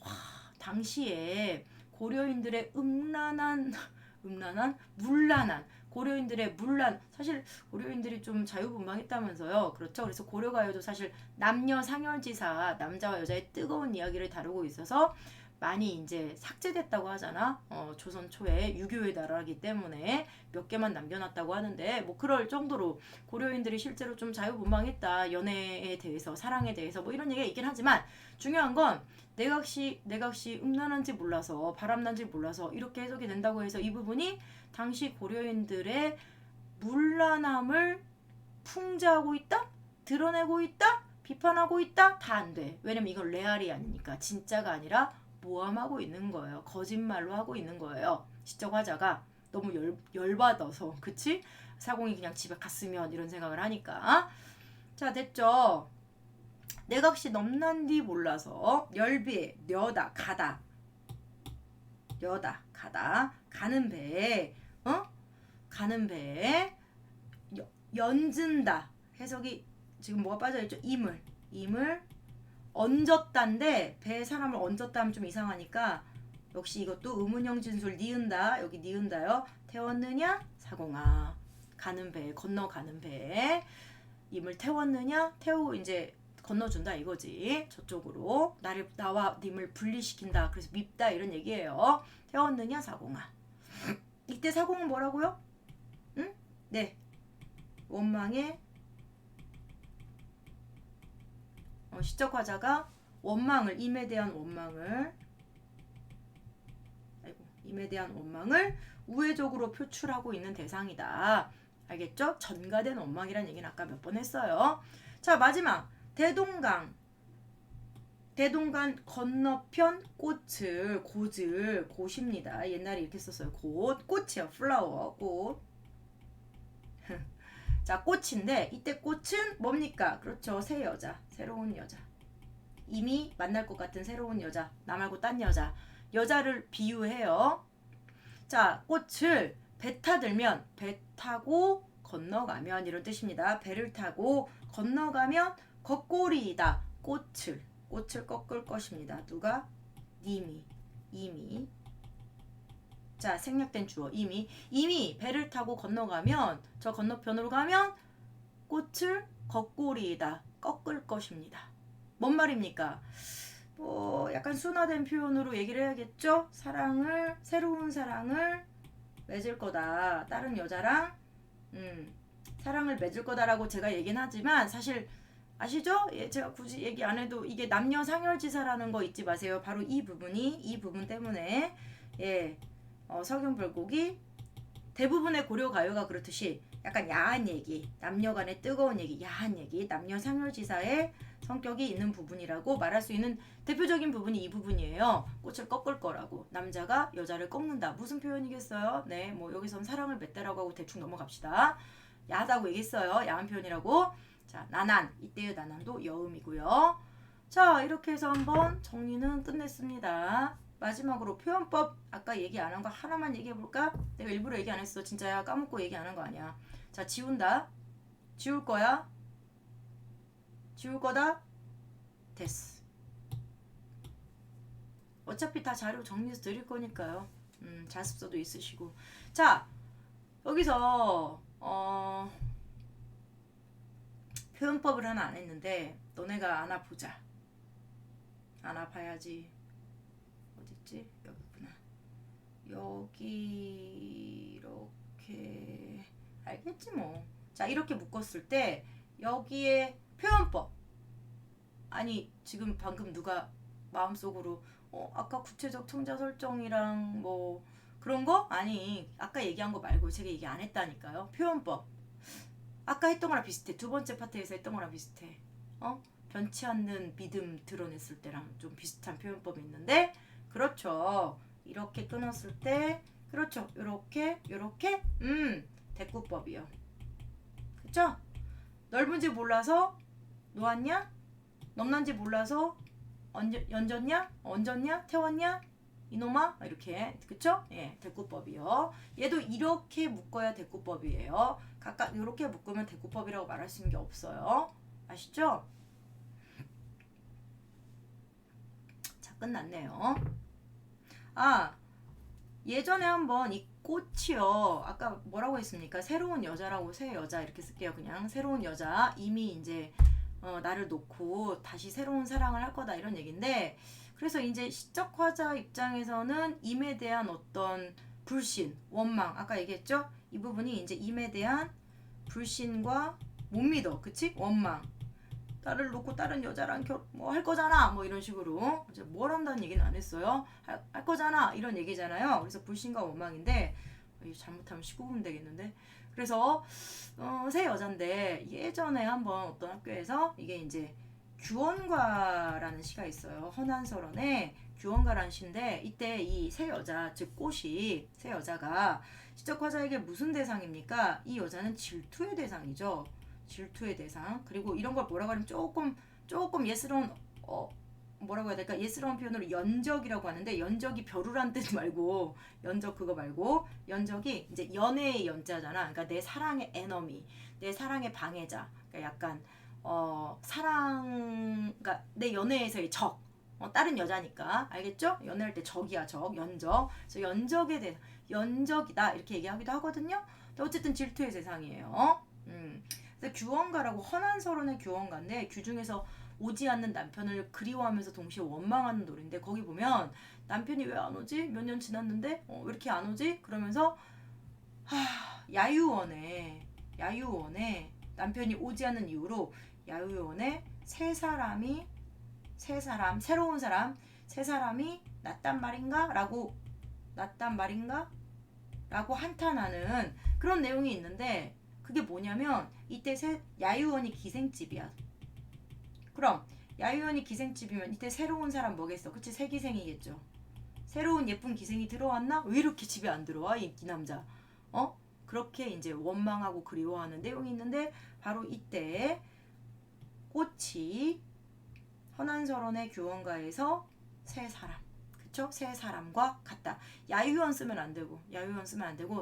당시에 고려인들의 음란한 문란한 고려인들의 문란, 사실 고려인들이 좀 자유분방했다면서요. 그렇죠. 그래서 고려가요도 사실 남녀 상열지사, 남자와 여자의 뜨거운 이야기를 다루고 있어서 많이 이제 삭제됐다고 하잖아. 조선 초에 유교의 나라이기 때문에 몇 개만 남겨놨다고 하는데 뭐 그럴 정도로 고려인들이 실제로 좀 자유분방했다. 연애에 대해서, 사랑에 대해서 뭐 이런 얘기가 있긴 하지만 중요한 건 내각시 음란한지 몰라서, 바람난지 몰라서 이렇게 해석이 된다고 해서 이 부분이 당시 고려인들의 문란함을 풍자하고 있다? 드러내고 있다? 비판하고 있다? 다 안 돼. 왜냐면 이건 레알이 아니니까. 진짜가 아니라 모함하고 있는 거예요. 거짓말로 하고 있는 거예요. 시적 화자가 너무 열받아서. 그치? 사공이 그냥 집에 갔으면 이런 생각을 하니까. 자, 됐죠? 내각시 넘난디 몰라서 열비에 려다 가다 가는 배에 가는 배에 연진다. 해석이 지금 뭐가 빠져있죠? 임을 얹었다인데 배에 사람을 얹었다 하면 좀 이상하니까 역시 이것도 의문형 진술 니은다. 여기 니은다요. 태웠느냐? 사공아. 가는 배에, 건너가는 배에 임을 태웠느냐? 태우고 이제 건너준다 이거지. 저쪽으로 나와 님을 분리시킨다. 그래서 밉다 이런 얘기예요. 태웠느냐? 사공아. 이때 사공은 뭐라고요? 응? 네. 원망의 시적 화자가 원망을, 임에 대한 원망을 우회적으로 표출하고 있는 대상이다. 알겠죠? 전가된 원망이라는 얘기는 아까 몇 번 했어요. 자, 마지막 대동강 건너편 곳입니다. 옛날에 이렇게 썼어요. 꽃이요. 플라워, 꽃. 자, 꽃인데 이때 꽃은 뭡니까? 그렇죠. 새 여자, 새로운 여자. 이미 만날 것 같은 새로운 여자, 나 말고 딴 여자를 비유해요. 자, 꽃을 배 타고 건너가면 이런 뜻입니다. 배를 타고 건너가면 겉꼬리이다. 꽃을 꺾을 것입니다. 누가? 이미. 자, 생략된 주어 이미 배를 타고 건너가면, 저 건너편으로 가면 꽃을 겉꼬리이다. 꺾을 것입니다. 뭔 말입니까? 약간 순화된 표현으로 얘기를 해야겠죠? 새로운 사랑을 맺을 거다. 다른 여자랑 사랑을 맺을 거다라고 제가 얘기는 하지만 사실 아시죠? 제가 굳이 얘기 안 해도 이게 남녀 상열지사라는 거 잊지 마세요. 바로 이 부분 때문에 서경별곡이 대부분의 고려 가요가 그렇듯이 약간 야한 얘기, 남녀 간의 뜨거운 얘기, 야한 얘기, 남녀 상열지사의 성격이 있는 부분이라고 말할 수 있는 대표적인 부분이 이 부분이에요. 꽃을 꺾을 거라고. 남자가 여자를 꺾는다. 무슨 표현이겠어요? 네, 뭐 여기선 사랑을 맺다라고 하고 대충 넘어갑시다. 야하다고 얘기했어요. 야한 표현이라고. 자, 나난. 이때의 나난도 여음이고요. 자, 이렇게 해서 한번 정리는 끝냈습니다. 마지막으로 표현법 아까 얘기 안 한 거 하나만 얘기해 볼까? 내가 일부러 얘기 안 했어. 진짜야. 까먹고 얘기 안 한 거 아니야. 자, 지운다. 지울 거야. 지울 거다. 됐어. 어차피 다 자료 정리해서 드릴 거니까요. 자습서도 있으시고. 자, 여기서 표현법을 하나 안 했는데 너네가 안아보자. 안아봐야지. 어딨지? 여기구나. 여기 이렇게 알겠지 뭐. 자, 이렇게 묶었을 때 여기에 표현법. 아니 지금 방금 누가 마음속으로 아까 구체적 청자 설정이랑 뭐 그런 거? 아니 아까 얘기한 거 말고 제가 얘기 안 했다니까요. 표현법. 아까 했던 거랑 비슷해. 두 번째 파트에서 했던 거랑 비슷해. 변치 않는 믿음 드러냈을 때랑 좀 비슷한 표현법이 있는데 그렇죠. 이렇게 끊었을 때 그렇죠. 요렇게 대꾸법이요. 그쵸? 넓은지 몰라서 놓았냐? 넘난지 몰라서 얹었냐? 태웠냐? 이놈아? 이렇게. 그쵸? 예, 대꾸법이요. 얘도 이렇게 묶어야 대꾸법이에요. 각각 이렇게 묶으면 대꾸법이라고 말할 수 있는 게 없어요. 아시죠? 자, 끝났네요. 아, 예전에 한번 이 꽃이요. 아까 뭐라고 했습니까? 새로운 여자라고 새 여자 이렇게 쓸게요. 그냥 새로운 여자 이미 이제 나를 놓고 다시 새로운 사랑을 할 거다 이런 얘긴데 그래서 이제 시적 화자 입장에서는 임에 대한 어떤 불신, 원망 아까 얘기했죠? 이 부분이 이제 임에 대한 불신과 못 믿어, 그치? 원망. 나를 놓고 다른 여자랑 뭐 할 거잖아 뭐 이런 식으로 이제 뭘 한다는 얘기는 안 했어요. 할 거잖아 이런 얘기잖아요. 그래서 불신과 원망인데 잘못하면 19금 되겠는데 그래서 새 여잔데 예전에 한번 어떤 학교에서 이게 이제 규원가라는 시가 있어요. 헌안설원에 규원가라는 시인데 이때 이 새 여자 즉 꽃이 새 여자가 시적 화자에게 무슨 대상입니까? 이 여자는 질투의 대상이죠. 질투의 대상. 그리고 이런 걸 뭐라고 하면 조금 예스러운 뭐라고 해야 될까? 예스러운 표현으로 연적이라고 하는데 연적이 벼루란 뜻 말고 연적 그거 말고 연적이 이제 연애의 연자잖아. 그러니까 내 사랑의 에너미, 내 사랑의 방해자. 그러니까 약간 사랑, 그러니까 내 연애에서의 적. 다른 여자니까 알겠죠? 연애할 때 적이야 적, 연적. 그래서 연적에 대해 연적이다 이렇게 얘기하기도 하거든요. 근데 어쨌든 질투의 대상이에요. 그래서 규원가라고 헌안설원의 규원가인데 규중에서 오지 않는 남편을 그리워하면서 동시에 원망하는 노래인데 거기 보면 남편이 왜 안 오지? 몇 년 지났는데 왜 이렇게 안 오지? 그러면서 야유원에 남편이 오지 않는 이유로 야유원에 새 사람이 났단 말인가? 라고 한탄하는 그런 내용이 있는데 그게 뭐냐면 이때 야유원이 기생집이야. 그럼 야유원이 기생집이면 이때 새로운 사람 뭐겠어? 그치? 새 기생이겠죠. 새로운 예쁜 기생이 들어왔나? 왜 이렇게 집에 안 들어와? 이 남자. 그렇게 이제 원망하고 그리워하는 내용이 있는데 바로 이때 꽃이 헌안설원의 규원가에서 새 사람, 그쵸? 새 사람과 같다. 야유원 쓰면 안 되고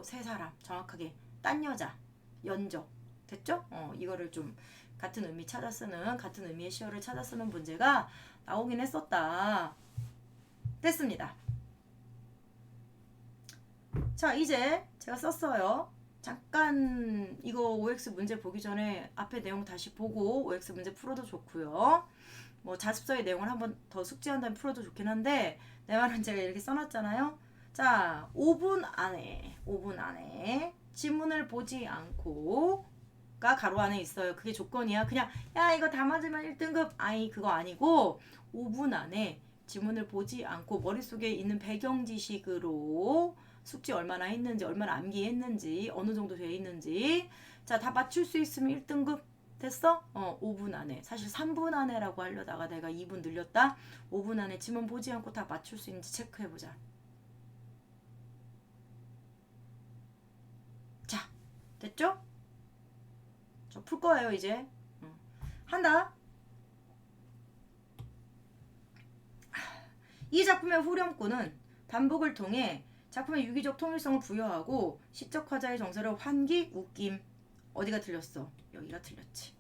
새 사람, 정확하게 딴 여자, 연적, 됐죠? 이거를 좀 같은 의미 찾아 쓰는 같은 의미의 시어를 찾아 쓰는 문제가 나오긴 했었다. 됐습니다. 자, 이제 제가 썼어요. 잠깐 이거 OX 문제 보기 전에 앞에 내용 다시 보고 OX 문제 풀어도 좋고요. 뭐 자습서의 내용을 한번 더 숙지한 다음에 풀어도 좋긴 한데 내 말은 제가 이렇게 써놨잖아요. 자, 5분 안에 지문을 보지 않고 가 가로 안에 있어요. 그게 조건이야. 그냥 야 이거 다 맞으면 1등급 아이 그거 아니고 5분 안에 지문을 보지 않고 머릿속에 있는 배경 지식으로 숙지 얼마나 했는지 얼마나 암기했는지 어느 정도 돼 있는지 자 다 맞출 수 있으면 1등급 됐어? 5분 안에 사실 3분 안에라고 하려다가 내가 2분 늘렸다. 5분 안에 지문 보지 않고 다 맞출 수 있는지 체크해보자. 자 됐죠? 저 풀 거예요 이제. 한다. 이 작품의 후렴구는 반복을 통해 작품의 유기적 통일성을 부여하고 시적 화자의 정서를 환기, 웃김. 어디가 틀렸어? 여기가 틀렸지.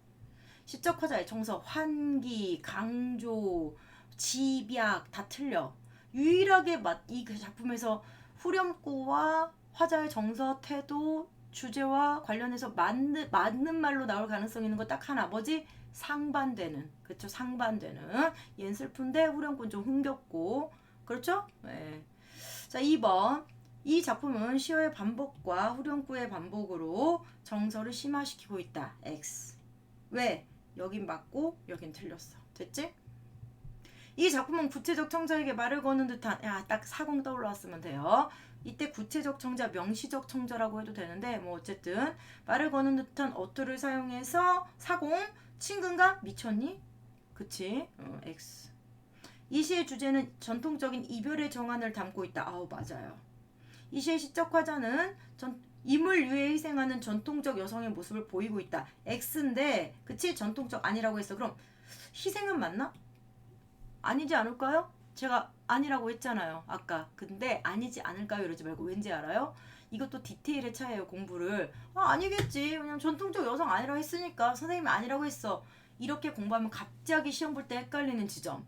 시적 화자의 정서, 환기, 강조, 집약 다 틀려. 유일하게 이 작품에서 후렴구와 화자의 정서, 태도, 주제와 관련해서 맞는 말로 나올 가능성 있는 거 딱 하나. 뭐지? 상반되는. 그렇죠? 상반되는. 얜 슬픈데 후렴구는 좀 흥겹고. 그렇죠? 네. 자, 2번. 이 작품은 시어의 반복과 후렴구의 반복으로 정서를 심화시키고 있다. X. 왜? 여긴 맞고 여긴 틀렸어. 됐지? 이 작품은 구체적 청자에게 말을 거는 듯한 딱 사공 떠올랐으면 돼요. 이때 구체적 청자, 명시적 청자라고 해도 되는데 뭐 어쨌든 말을 거는 듯한 어투를 사용해서 사공, 친근감, 미쳤니? 그치? X. 이 시의 주제는 전통적인 이별의 정안을 담고 있다. 맞아요. 이 시의 시적 화자는 임을 위해 희생하는 전통적 여성의 모습을 보이고 있다. X인데 그치? 전통적 아니라고 했어. 그럼 희생은 맞나? 아니지 않을까요? 제가 아니라고 했잖아요 아까. 근데 아니지 않을까요? 이러지 말고 왠지 알아요? 이것도 디테일의 차이예요. 공부를 아니겠지 그냥 전통적 여성 아니라고 했으니까 선생님이 아니라고 했어 이렇게 공부하면 갑자기 시험 볼 때 헷갈리는 지점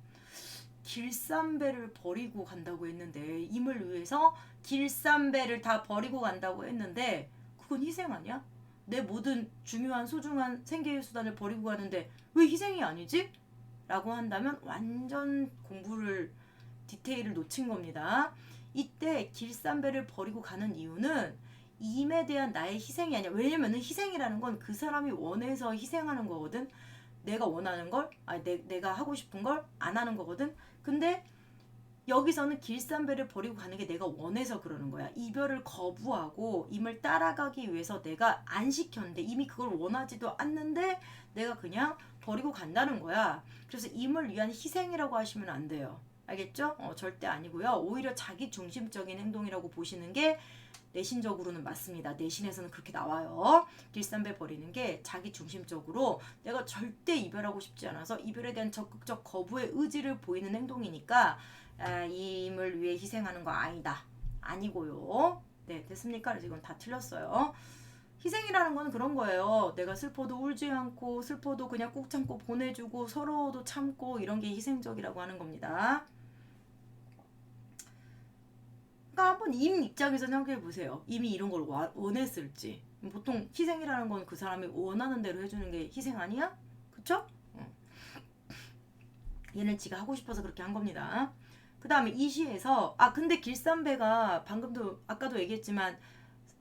길쌈배를 버리고 간다고 했는데, 임을 위해서 길쌈배를 다 버리고 간다고 했는데, 그건 희생 아니야? 내 모든 중요한 소중한 생계의 수단을 버리고 가는데 왜 희생이 아니지? 라고 한다면 완전 공부를 디테일을 놓친 겁니다. 이때 길쌈배를 버리고 가는 이유는 임에 대한 나의 희생이 아니야. 왜냐면은 희생이라는 건 그 사람이 원해서 희생하는 거거든. 내가 원하는 걸, 내가 하고 싶은 걸 안 하는 거거든. 근데 여기서는 길쌈배를 버리고 가는 게 내가 원해서 그러는 거야. 이별을 거부하고 임을 따라가기 위해서 내가 안 시켰는데, 이미 그걸 원하지도 않는데 내가 그냥 버리고 간다는 거야. 그래서 임을 위한 희생이라고 하시면 안 돼요. 알겠죠? 절대 아니고요. 오히려 자기 중심적인 행동이라고 보시는 게 내신적으로는 맞습니다. 내신에서는 그렇게 나와요. 길쌈배 버리는 게 자기 중심적으로 내가 절대 이별하고 싶지 않아서 이별에 대한 적극적 거부의 의지를 보이는 행동이니까 임을 위해 희생하는 거 아니다. 아니고요. 네, 됐습니까? 그래서 이건 다 틀렸어요. 희생이라는 건 그런 거예요. 내가 슬퍼도 울지 않고, 슬퍼도 그냥 꾹 참고 보내주고, 서러워도 참고, 이런 게 희생적이라고 하는 겁니다. 그러니까 한번 임 입장에서 생각해 보세요. 임이 이런 걸 원했을지. 보통 희생이라는 건 그 사람이 원하는 대로 해주는 게 희생 아니야? 그쵸? 얘는 지가 하고 싶어서 그렇게 한 겁니다. 그 다음에 이 시에서 근데 길쌈배가 방금도 아까도 얘기했지만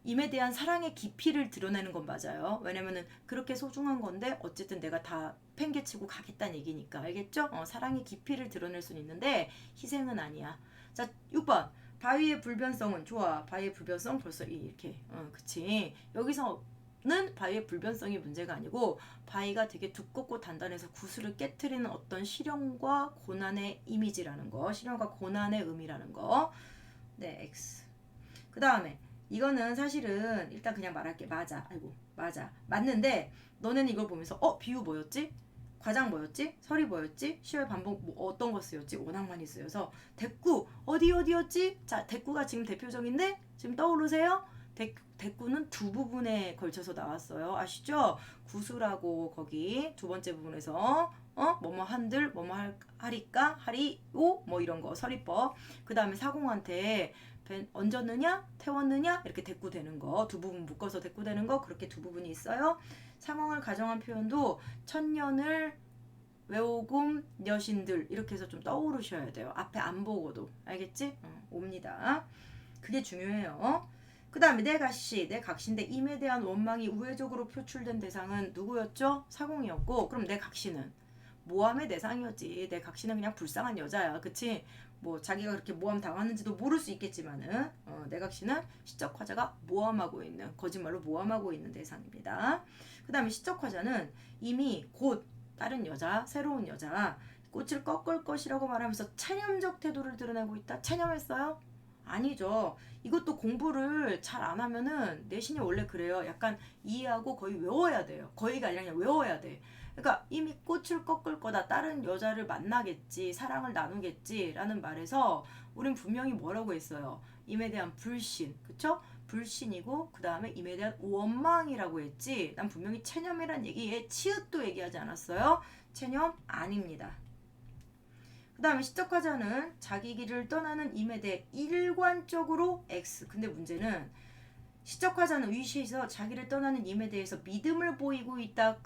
임에 대한 사랑의 깊이를 드러내는 건 맞아요. 왜냐면은 그렇게 소중한 건데 어쨌든 내가 다 팽개치고 가겠다는 얘기니까. 알겠죠? 사랑의 깊이를 드러낼 수는 있는데 희생은 아니야. 자, 6번. 바위의 불변성은 좋아. 바위의 불변성 벌써 이렇게. 그치. 여기서는 바위의 불변성이 문제가 아니고 바위가 되게 두껍고 단단해서 구슬을 깨트리는 어떤 시련과 고난의 이미지라는 거. 시련과 고난의 의미라는 거. 네, X. 그 다음에 이거는 사실은 일단 그냥 말할게. 맞아. 아이고, 맞아. 맞는데 너네는 이걸 보면서 비유 뭐였지? 과장 뭐였지? 설이 뭐였지? 시의 반복 어떤 거 쓰였지? 워낙 많이 쓰여서 대꾸 어디였지? 자, 대꾸가 지금 대표적인데 지금 떠오르세요? 대꾸는 두 부분에 걸쳐서 나왔어요. 아시죠? 구슬하고 거기 두 번째 부분에서 뭐뭐 한들 뭐뭐 하리까 하리오 뭐 이런 거 서리법. 그 다음에 사공한테 얹었느냐 태웠느냐 이렇게 대꾸되는 거, 두 부분 묶어서 대꾸되는 거, 그렇게 두 부분이 있어요. 상황을 가정한 표현도 천년을 외오금 여신들 이렇게 해서 좀 떠오르셔야 돼요. 앞에 안 보고도. 알겠지? 옵니다. 그게 중요해요. 그 다음에 내 각시인데 임에 대한 원망이 우회적으로 표출된 대상은 누구였죠? 사공이었고, 그럼 내 각시는 모함의 대상이었지. 내 각시는 그냥 불쌍한 여자야. 그치? 뭐 자기가 그렇게 모함 당하는지도 모를 수 있겠지만은 내 각시는 시적 화자가 모함하고 있는, 거짓말로 모함하고 있는 대상입니다. 그 다음에 시적 화자는 이미 곧 다른 여자, 새로운 여자 꽃을 꺾을 것이라고 말하면서 체념적 태도를 드러내고 있다. 체념했어요? 아니죠. 이것도 공부를 잘 안 하면은 내신이 원래 그래요. 약간 이해하고 거의 외워야 돼요. 거의가 아니라 그냥 외워야 돼. 그러니까 이미 꽃을 꺾을 거다. 다른 여자를 만나겠지. 사랑을 나누겠지. 라는 말에서 우린 분명히 뭐라고 했어요? 임에 대한 불신. 그쵸? 불신이고 그 다음에 임에 대한 원망이라고 했지. 난 분명히 체념이란 얘기에 치읓도 얘기하지 않았어요? 체념 아닙니다. 그 다음에 시적화자는 자기 길을 떠나는 임에 대해 일관적으로 X. 근데 문제는 시적화자는 위시에서 자기를 떠나는 임에 대해서 믿음을 보이고 있다.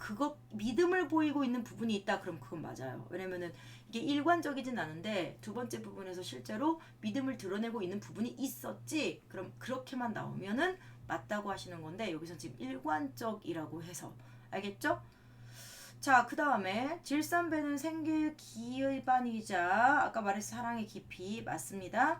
믿음을 보이고 있는 부분이 있다. 그럼 그건 맞아요. 왜냐면은 이게 일관적이진 않은데 두 번째 부분에서 실제로 믿음을 드러내고 있는 부분이 있었지. 그럼 그렇게만 나오면은 맞다고 하시는 건데 여기서 지금 일관적이라고 해서. 알겠죠? 자, 그 다음에 질산배는 생계의 기반이자 아까 말했을 사랑의 깊이 맞습니다.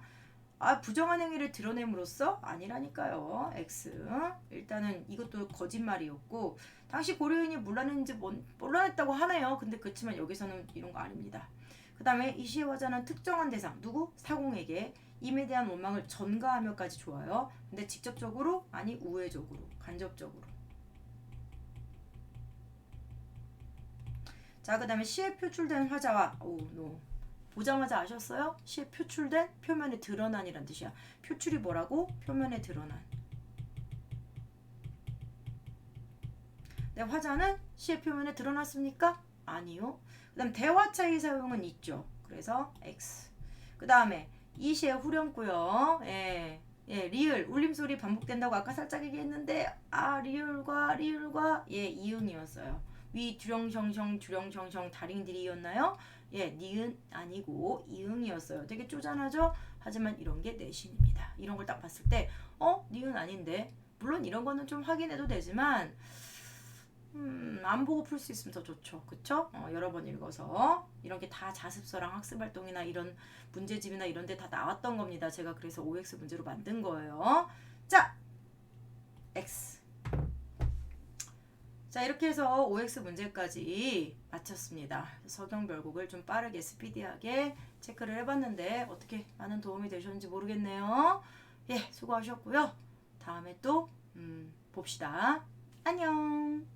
부정한 행위를 드러냄으로써 아니라니까요. X. 일단은 이것도 거짓말이었고 당시 고려인이 문란했는지 문란했다고 하네요. 근데 그렇지만 여기서는 이런 거 아닙니다. 그 다음에 이 시의 화자는 특정한 대상 누구? 사공에게 임에 대한 원망을 전가하며까지 좋아요. 근데 직접적으로 아니 우회적으로 간접적으로. 자, 그 다음에 시에 표출된 화자와 보자마자 아셨어요? 시에 표출된 표면에 드러난이란 뜻이야. 표출이 뭐라고? 표면에 드러난. 네, 화자는 시의 표면에 드러났습니까? 아니요. 그 다음 대화차의 사용은 있죠. 그래서 X. 그 다음에 이시에 후렴구요. 리을 울림소리 반복된다고 아까 살짝 얘기했는데 리을과 이응이었어요. 위 주렁정정 주렁정정 다링들이었나요? 니은 아니고 이응이었어요. 되게 쪼잔하죠? 하지만 이런 게 내신입니다. 이런 걸 딱 봤을 때 니은 아닌데. 물론 이런 거는 좀 확인해도 되지만 안 보고 풀 수 있으면 더 좋죠. 그쵸? 여러 번 읽어서 이런 게 다 자습서랑 학습활동이나 이런 문제집이나 이런 데 다 나왔던 겁니다. 제가 그래서 OX 문제로 만든 거예요. 자, X. 자, 이렇게 해서 OX 문제까지 마쳤습니다. 서경별곡을 좀 빠르게 스피디하게 체크를 해봤는데 어떻게 많은 도움이 되셨는지 모르겠네요. 수고하셨고요. 다음에 또 봅시다. 안녕.